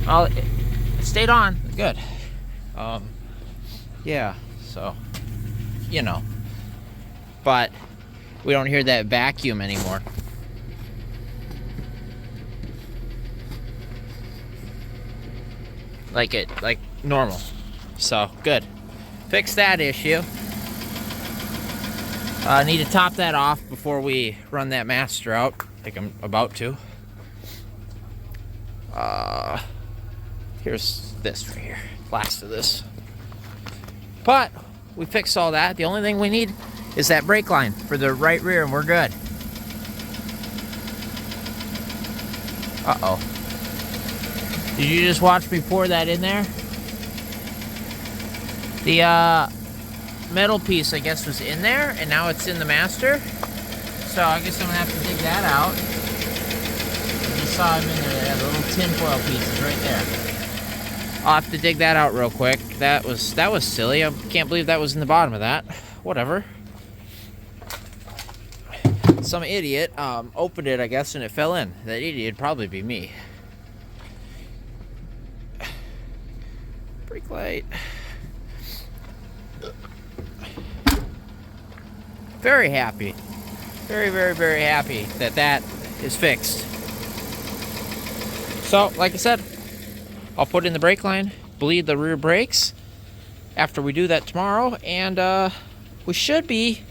it stayed on. Good. Yeah, so, but we don't hear that vacuum anymore. Like normal. So, good. Fix that issue. Need to top that off before we run that master out, like I'm about to. Here's this right here. Last of this. But we fixed all that. The only thing we need is that brake line for the right rear, and we're good. Uh-oh. Did you just watch me pour that in there? The metal piece, I guess, was in there, and now it's in the master. So I guess I'm gonna have to dig that out. I just saw him in there. They have the little tinfoil pieces right there. I'll have to dig that out real quick. That was silly. I can't believe that was in the bottom of that. Whatever. Some idiot opened it, I guess, and it fell in. That idiot would probably be me. Brake light. Very happy. Very, very, very happy that that is fixed. So, like I said, I'll put in the brake line, bleed the rear brakes after we do that tomorrow, and we should be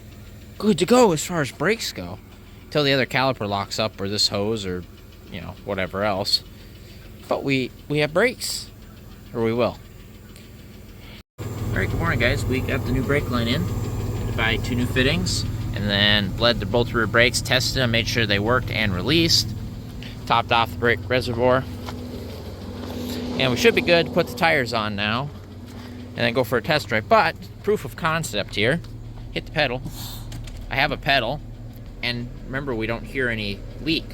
good to go as far as brakes go. Until the other caliper locks up, or this hose, or, you know, whatever else. But we have brakes. Or we will. Alright, good morning guys. We got the new brake line in. Had to buy 2 new fittings. And then bled the both rear brakes, tested them, made sure they worked and released. Topped off the brake reservoir. And we should be good to put the tires on now. And then go for a test drive. But, proof of concept here. Hit the pedal. I have a pedal. And remember, we don't hear any leak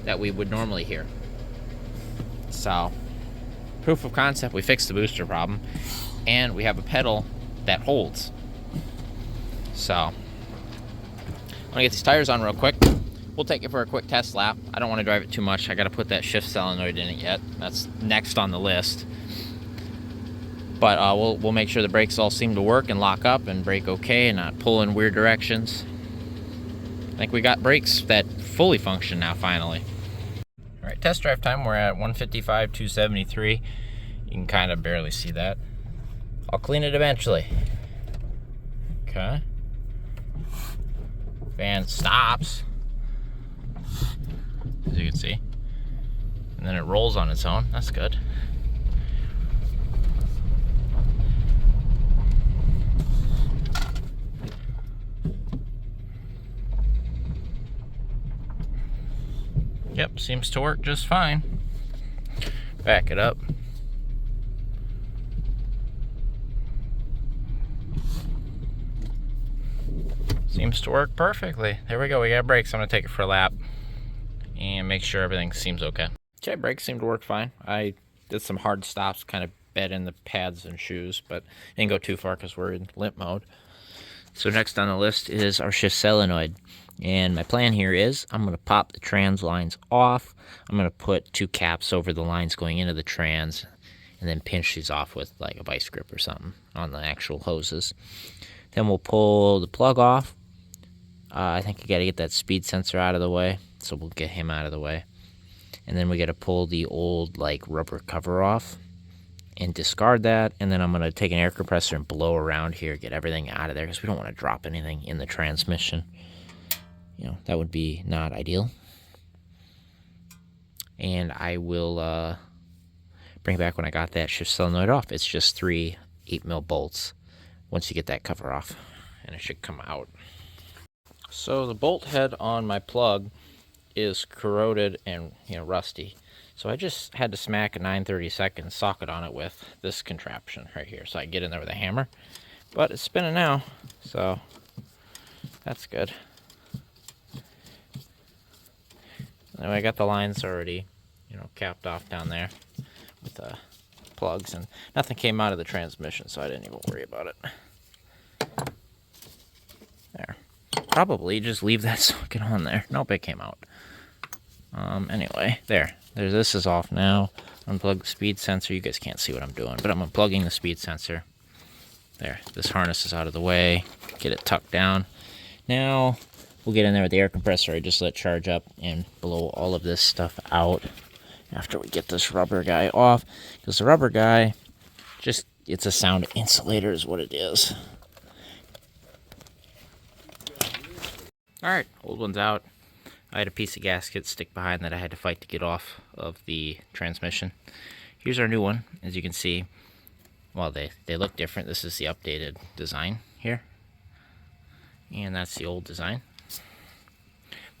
that we would normally hear. So, proof of concept, we fixed the booster problem. And we have a pedal that holds. So, I'm gonna get these tires on real quick. We'll take it for a quick test lap. I don't want to drive it too much. I gotta put that shift solenoid in it yet. That's next on the list. But we'll make sure the brakes all seem to work and lock up and brake okay and not pull in weird directions. I think we got brakes that fully function now, finally. All right, test drive time. We're at 155, 273. You can kind of barely see that. I'll clean it eventually. Okay. Fan stops, as you can see. And then it rolls on its own. That's good. Yep, seems to work just fine. Back it up. Seems to work perfectly. There we go, we got brakes. I'm gonna take it for a lap and make sure everything seems okay. Okay, brakes seem to work fine. I did some hard stops, kind of bed in the pads and shoes, but didn't go too far because we're in limp mode. So next on the list is our shift solenoid. And my plan here is I'm going to pop the trans lines off. I'm going to put 2 caps over the lines going into the trans and then pinch these off with like a vice grip or something on the actual hoses. Then we'll pull the plug off. I think you got to get that speed sensor out of the way, so we'll get him out of the way. And then we got to pull the old like rubber cover off and discard that. And then I'm going to take an air compressor and blow around here, get everything out of there because we don't want to drop anything in the transmission. You know, that would be not ideal. And I will bring back when I got that shift solenoid off. It's just 3 8mm bolts once you get that cover off, and it should come out. So the bolt head on my plug is corroded and, you know, rusty. So I just had to smack a 9/32 socket on it with this contraption right here, so I can get in there with a hammer. But it's spinning now, so that's good. Anyway, I got the lines already, you know, capped off down there with the plugs, and nothing came out of the transmission, so I didn't even worry about it. There. Probably just leave that socket on there. Nope, it came out. Anyway, there. This is off now. Unplug the speed sensor. You guys can't see what I'm doing, but I'm unplugging the speed sensor. There. This harness is out of the way. Get it tucked down. Now we'll get in there with the air compressor. I just let charge up and blow all of this stuff out after we get this rubber guy off. Because the rubber guy, it's a sound insulator is what it is. Alright, old one's out. I had a piece of gasket stick behind that I had to fight to get off of the transmission. Here's our new one. As you can see, well, they look different. This is the updated design here. And that's the old design.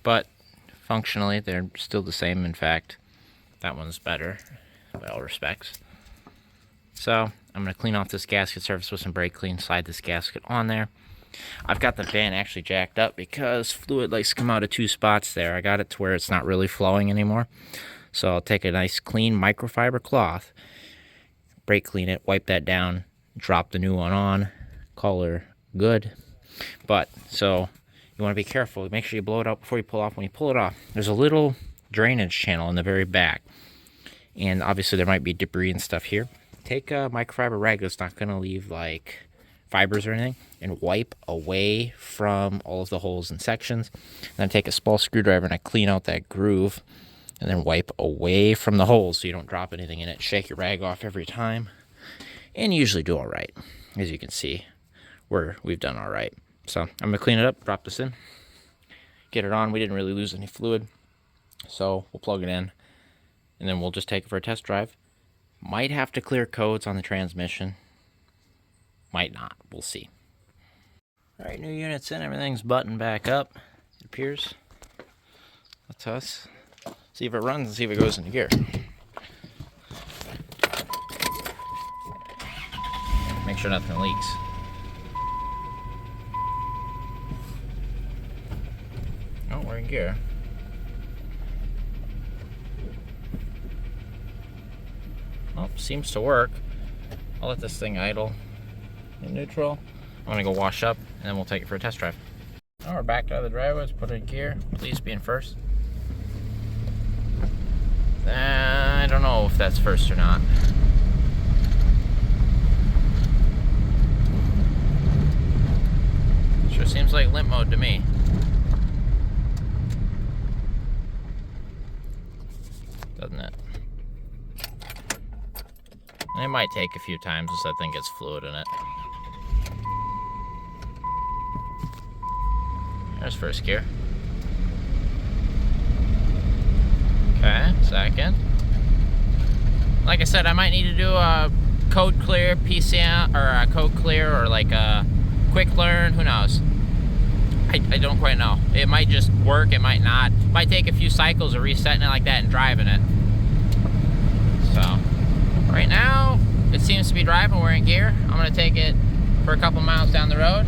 But functionally, they're still the same. In fact, that one's better by all respects. So I'm going to clean off this gasket surface with some brake clean, slide this gasket on there. I've got the fan actually jacked up because fluid likes to come out of 2 spots there. I got it to where it's not really flowing anymore. So I'll take a nice clean microfiber cloth, brake clean it, wipe that down, drop the new one on, call her good. But, so, you want to be careful. Make sure you blow it out before you pull off. When you pull it off, there's a little drainage channel in the very back. And obviously there might be debris and stuff here. Take a microfiber rag that's not going to leave like fibers or anything, and wipe away from all of the holes and sections. And then take a small screwdriver and I clean out that groove, and then wipe away from the holes so you don't drop anything in it. Shake your rag off every time, and you usually do all right. As you can see, we've done all right. So I'm gonna clean it up, drop this in, get it on. We didn't really lose any fluid, so we'll plug it in, and then we'll just take it for a test drive. Might have to clear codes on the transmission. Might not. We'll see. All right, new unit's in. Everything's buttoned back up, it appears. That's us. See if it runs and see if it goes into gear. Make sure nothing leaks. Oh, we're in gear. Oh, seems to work. I'll let this thing idle in neutral. I'm gonna go wash up, and then we'll take it for a test drive. Now we're back out of the driveway. Let's put it in gear. Please be in first. I don't know if that's first or not. Sure seems like limp mode to me. Doesn't it? And it might take a few times as that thing gets fluid in it. There's first gear. Okay, second. Like I said, I might need to do a code clear PCM, or a code clear, or like a quick learn, who knows. I don't quite know. It might just work, it might not. It might take a few cycles of resetting it like that and driving it. So, right now, it seems to be driving. We're in gear. I'm gonna take it for a couple miles down the road,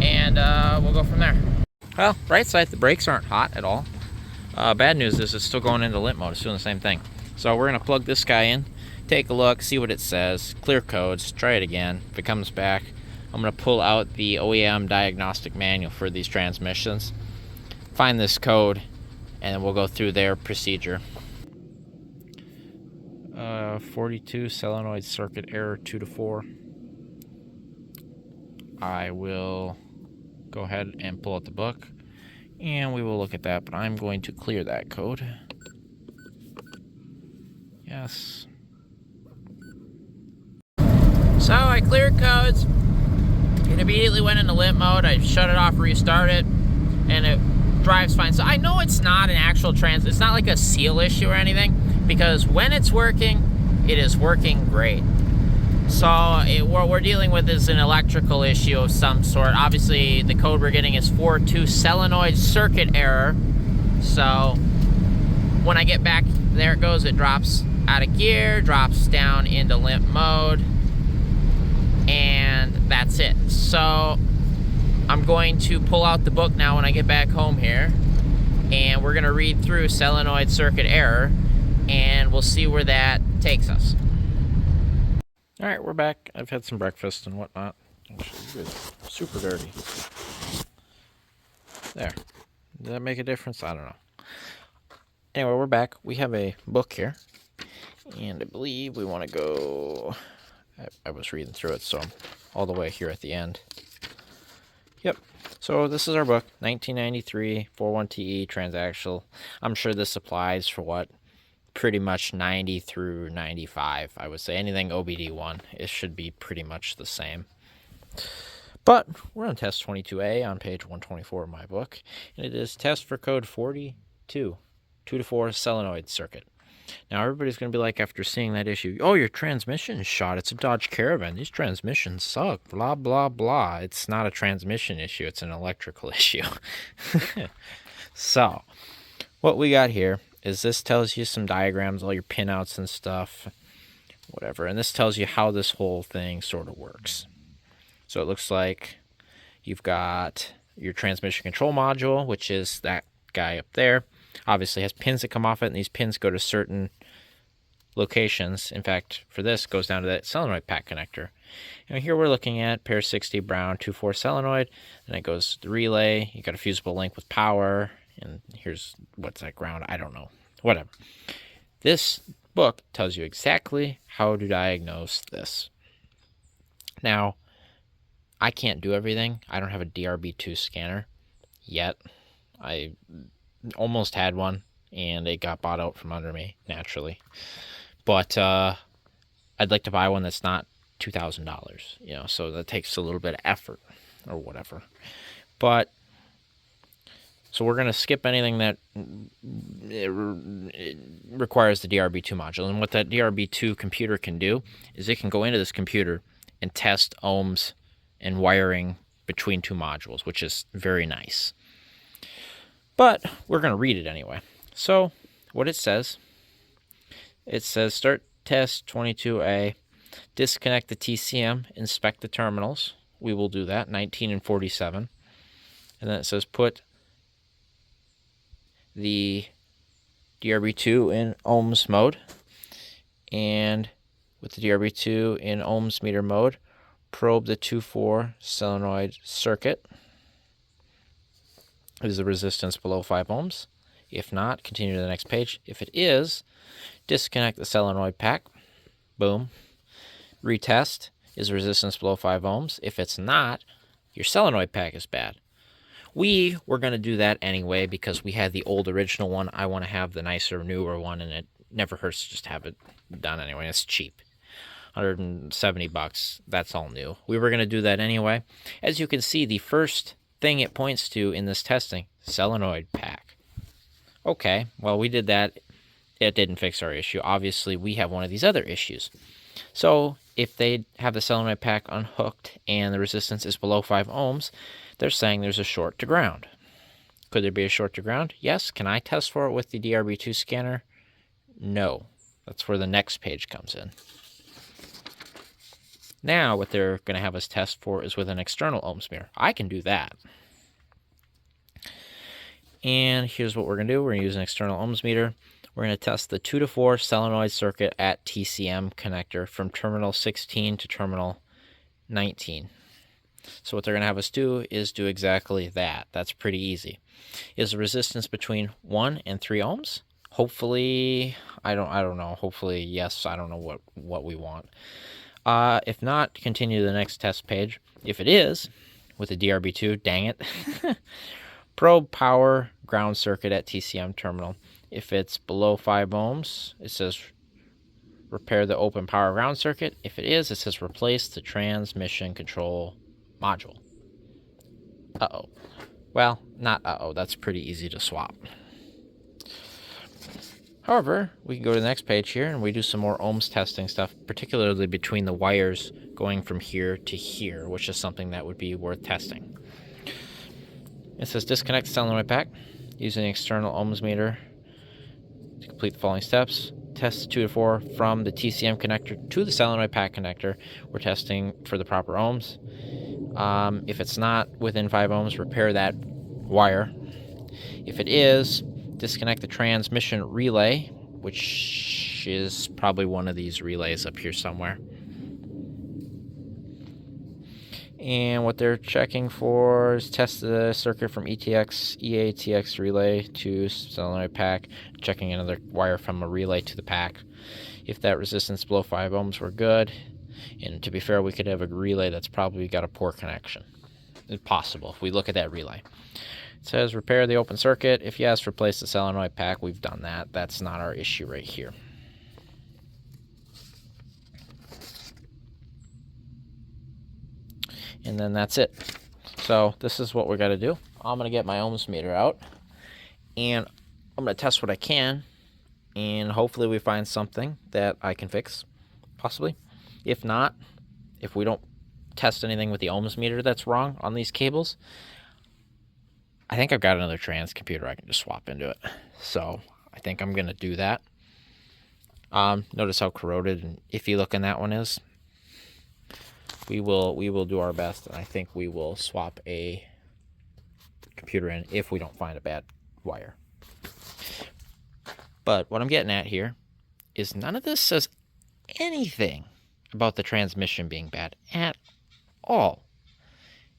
and we'll go from there. Well, right side, the brakes aren't hot at all. Bad news is it's still going into limp mode. It's doing the same thing. So we're gonna plug this guy in, take a look, see what it says, clear codes, try it again. If it comes back, I'm gonna pull out the OEM diagnostic manual for these transmissions, find this code, and then we'll go through their procedure. 42 solenoid circuit error 2 to 4. I will go ahead and pull out the book, and we will look at that, but I'm going to clear that code. Yes. So I cleared codes. It immediately went into limp mode. I shut it off, restart it, and it drives fine. So I know it's not an actual it's not like a seal issue or anything, because when it's working, it is working great. So what we're dealing with is an electrical issue of some sort. Obviously, the code we're getting is 42 solenoid circuit error. So when I get back, there it goes. It drops out of gear, drops down into limp mode, and that's it. So I'm going to pull out the book now when I get back home here, and we're gonna read through solenoid circuit error, and we'll see where that takes us. All right, we're back. I've had some breakfast and whatnot. Actually, it's super dirty. There. Did that make a difference? I don't know. Anyway, we're back. We have a book here, and I believe we want to go... I was reading through it, so I'm all the way here at the end. Yep. So this is our book, 1993 41TE transactional. I'm sure this applies for what? Pretty much 90 through 95, I would say. Anything OBD1, it should be pretty much the same. But we're on test 22A on page 124 of my book, and it is test for code 42, 2 to 4 solenoid circuit. Now everybody's going to be like, after seeing that issue, oh, your transmission is shot. It's a Dodge Caravan. These transmissions suck. Blah, blah, blah. It's not a transmission issue. It's an electrical issue. So, what we got here is this tells you some diagrams, all your pinouts and stuff, whatever. And this tells you how this whole thing sort of works. So it looks like you've got your transmission control module, which is that guy up there. Obviously has pins that come off it, and these pins go to certain locations. In fact, for this, goes down to that solenoid pack connector. And here we're looking at pair 60 brown 2-4 solenoid, and it goes to the relay. You got a fusible link with power, and here's what's that ground, I don't know, whatever. This book tells you exactly how to diagnose this. Now, I can't do everything. I don't have a DRB2 scanner yet. I almost had one, and it got bought out from under me, naturally. But I'd like to buy one that's not $2,000, you know, so that takes a little bit of effort or whatever. But so we're going to skip anything that it requires the DRB2 module. And what that DRB2 computer can do is it can go into this computer and test ohms and wiring between two modules, which is very nice. But we're going to read it anyway. So what it says start test 22A, disconnect the TCM, inspect the terminals. We will do that, 19 and 47. And then it says put the DRB2 in ohms mode. And with the DRB2 in ohms meter mode, probe the 2-4 solenoid circuit. Is the resistance below 5 ohms? If not, continue to the next page. If it is, disconnect the solenoid pack. Boom. Retest. Is resistance below 5 ohms? If it's not, your solenoid pack is bad. We were going to do that anyway because we had the old original one. I want to have the nicer, newer one, and it never hurts to just have it done anyway. It's cheap. $170. That's all new. We were going to do that anyway. As you can see, the first thing it points to in this testing, solenoid pack. Okay, well, we did that. It didn't fix our issue. Obviously, we have one of these other issues. So if they have the solenoid pack unhooked and the resistance is below 5 ohms, they're saying there's a short to ground. Could there be a short to ground? Yes. Can I test for it with the DRB2 scanner? No. That's where the next page comes in. Now what they're going to have us test for is with an external ohms meter. I can do that. And here's what we're going to do. We're going to use an external ohms meter. We're going to test the 2-4 solenoid circuit at TCM connector from terminal 16 to terminal 19. So what they're going to have us do is do exactly that. That's pretty easy. Is the resistance between 1 and 3 ohms? Hopefully, I don't know. Hopefully, yes. I don't know what we want. If not, continue to the next test page. If it is, with the DRB2, dang it, probe power ground circuit at TCM terminal. If it's below 5 ohms, it says repair the open power ground circuit. If it is, it says replace the transmission control module. Uh-oh. Well, not uh-oh. That's pretty easy to swap. However, we can go to the next page here and we do some more ohms testing stuff, particularly between the wires going from here to here, which is something that would be worth testing. It says disconnect the solenoid pack using the external ohms meter to complete the following steps. Test 2-4 from the TCM connector to the solenoid pack connector. We're testing for the proper ohms. If it's not within 5 ohms, repair that wire. If it is, disconnect the transmission relay, which is probably one of these relays up here somewhere. And what they're checking for is test the circuit from EATX relay to solenoid pack, checking another wire from a relay to the pack. If that resistance below 5 ohms, we're good. And to be fair, we could have a relay that's probably got a poor connection. It's possible if we look at that relay. It says repair the open circuit. If yes, replace the solenoid pack. We've done that. That's not our issue right here. And then that's it. So this is what we got to do. I'm going to get my ohms meter out, and I'm going to test what I can, and hopefully we find something that I can fix, possibly. If not, if we don't test anything with the ohms meter that's wrong on these cables, I think I've got another trans computer I can just swap into it. So I think I'm going to do that. Notice how corroded and iffy looking that one is. We will do our best, and I think we will swap a computer in if we don't find a bad wire. But what I'm getting at here is none of this says anything about the transmission being bad at all.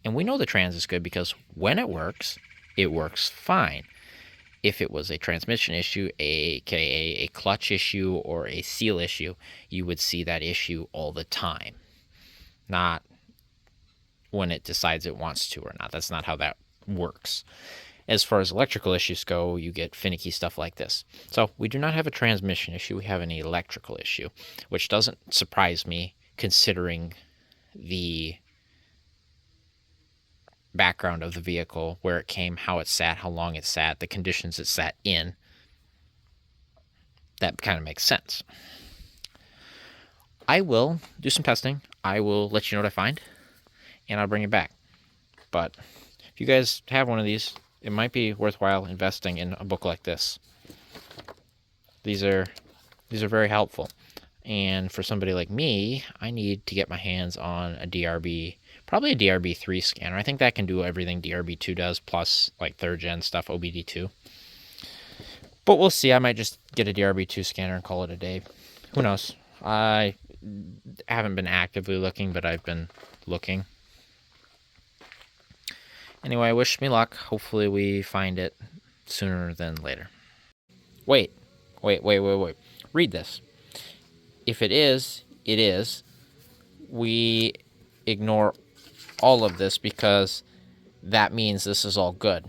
And we know the trans is good because when it works fine. If it was a transmission issue, aka a clutch issue or a seal issue, you would see that issue all the time. Not when it decides it wants to or not. That's not how that works. As far as electrical issues go, you get finicky stuff like this. So we do not have a transmission issue. We have an electrical issue, which doesn't surprise me considering the background of the vehicle, where it came, how it sat, how long it sat, the conditions it sat in. That kind of makes sense. I will do some testing. I will let you know what I find, and I'll bring it back. But if you guys have one of these, it might be worthwhile investing in a book like this. These are very helpful. And for somebody like me, I need to get my hands on a DRB, probably a DRB3 scanner. I think that can do everything DRB2 does, plus like third gen stuff, OBD2. But we'll see. I might just get a DRB2 scanner and call it a day. Who knows? I haven't been actively looking, but I've been looking. Anyway, wish me luck. Hopefully we find it sooner than later. Wait. Read this. If it is, it is. We ignore all of this because that means this is all good.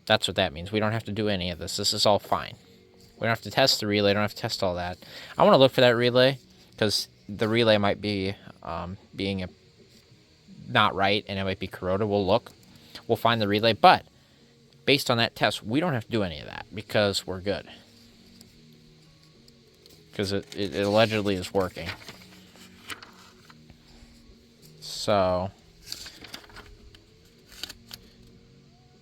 That's what that means. We don't have to do any of this. This is all fine. We don't have to test the relay. Don't have to test all that. I want to look for that relay because the relay might be being not right and it might be corroded. We'll look. We'll find the relay. But based on that test, we don't have to do any of that because we're good. Because it allegedly is working. So,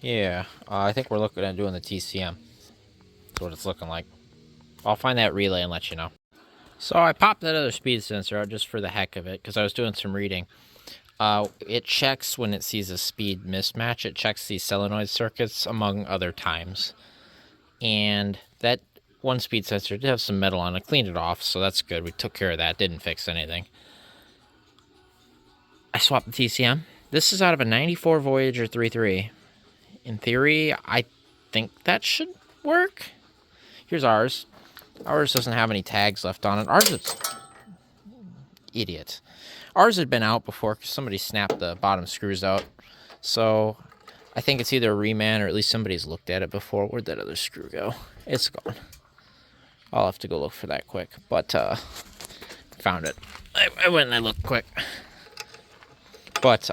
yeah, I think we're looking at doing the TCM. That's what it's looking like. I'll find that relay and let you know. So I popped that other speed sensor out just for the heck of it, because I was doing some reading. It checks when it sees a speed mismatch. It checks these solenoid circuits, among other times. And that one speed sensor did have some metal on it. Cleaned it off, so that's good. We took care of that. Didn't fix anything. I swapped the TCM. This is out of a 94 Voyager 3.3. In theory, I think that should work. Here's ours. Ours doesn't have any tags left on it. Ours is... Idiot. Ours had been out before because somebody snapped the bottom screws out. So I think it's either a reman or at least somebody's looked at it before. Where'd that other screw go? It's gone. I'll have to go look for that quick. But found it. I went and I looked quick. But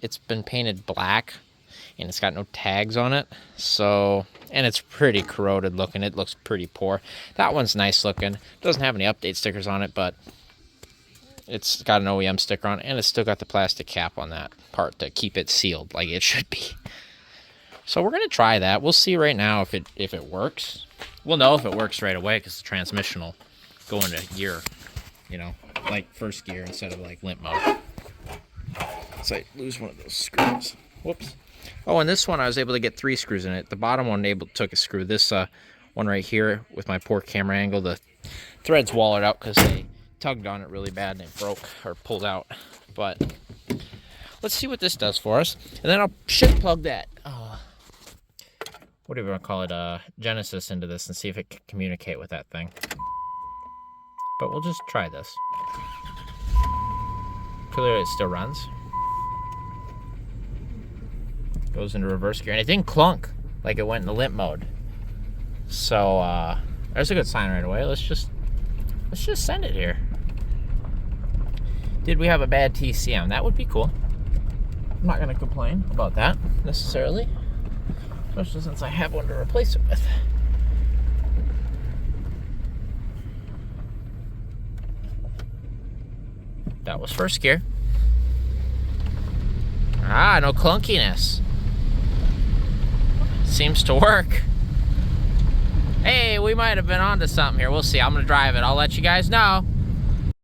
it's been painted black and it's got no tags on it. So, and it's pretty corroded looking. It looks pretty poor. That one's nice looking. Doesn't have any update stickers on it, but it's got an OEM sticker on it, and it's still got the plastic cap on that part to keep it sealed like it should be. So we're going to try that. We'll see right now if it works. We'll know if it works right away because the transmission will go into gear, you know, like first gear instead of like limp mode. So I lose one of those screws. Whoops. Oh, and this one I was able to get 3 screws in it. The bottom one took a screw. This one right here with my poor camera angle, the threads wallered out because they tugged on it really bad and it broke or pulled out. But let's see what this does for us, and then I'll shift plug that what do you want to call it, Genesis into this and see if it can communicate with that thing. But we'll just try this. Clearly it still runs. Goes into reverse gear, and it didn't clunk like it went into limp mode. So there's a good sign right away. Let's just send it here. Did we have a bad TCM? That would be cool. I'm not going to complain about that necessarily, especially since I have one to replace it with. That was first gear. Ah, no clunkiness. Seems to work. Hey, we might have been onto something here. We'll see. I'm going to drive it. I'll let you guys know.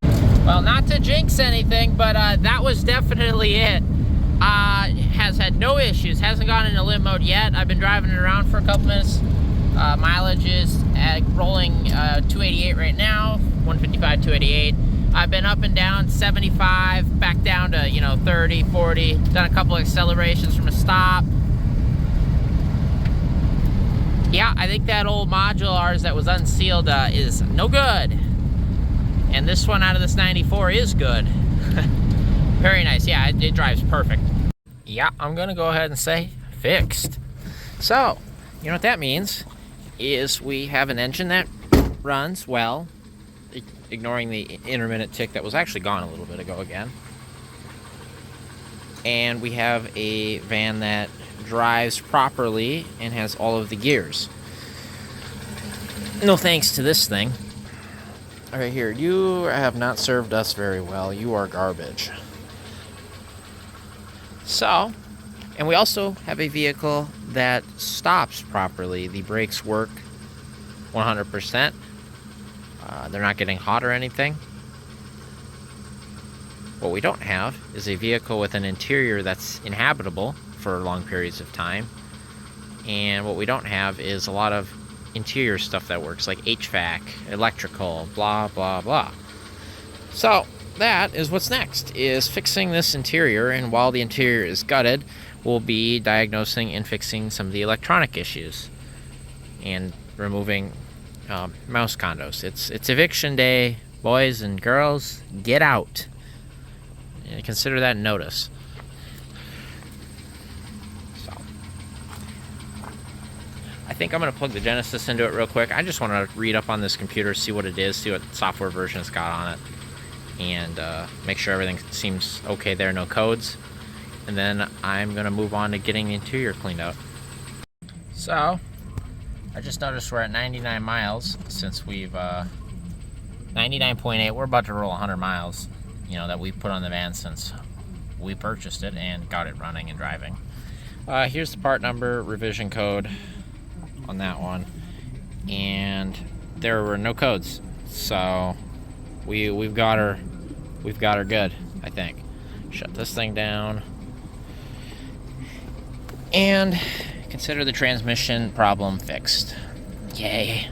Well, not to jinx anything, but that was definitely it. Has had no issues. Hasn't gone into limp mode yet. I've been driving it around for a couple minutes. Mileage is rolling 288 right now, 155, 288. I've been up and down 75, back down to, 30, 40. Done a couple accelerations from a stop. Yeah, I think that old modulars that was unsealed is no good. And this one out of this 94 is good. Very nice. Yeah, it drives perfect. Yeah, I'm gonna go ahead and say fixed. So, you know what that means is we have an engine that runs well, ignoring the intermittent tick that was actually gone a little bit ago again. And we have a van that drives properly and has all of the gears. No thanks to this thing. All right, here, you have not served us very well. You are garbage. So, and we also have a vehicle that stops properly. The brakes work 100%. They're not getting hot or anything. What we don't have is a vehicle with an interior that's inhabitable for long periods of time. And what we don't have is a lot of interior stuff that works, like HVAC, electrical, blah, blah, blah. So that is what's next, is fixing this interior. And while the interior is gutted, we'll be diagnosing and fixing some of the electronic issues and removing mouse condos. It's eviction day, boys and girls. Get out. And consider that notice. So, I think I'm going to plug the Genesis into it real quick. I just want to read up on this computer, see what it is, see what software version it's got on it, and make sure everything seems okay there, no codes. And then I'm going to move on to getting the interior cleaned out. So, I just noticed we're at 99 miles since we've 99.8. We're about to roll 100 miles, that we've put on the van since we purchased it and got it running and driving. Here's the part number, revision code on that one, and there were no codes, so we've got her good, I think. Shut this thing down and consider the transmission problem fixed. Yay.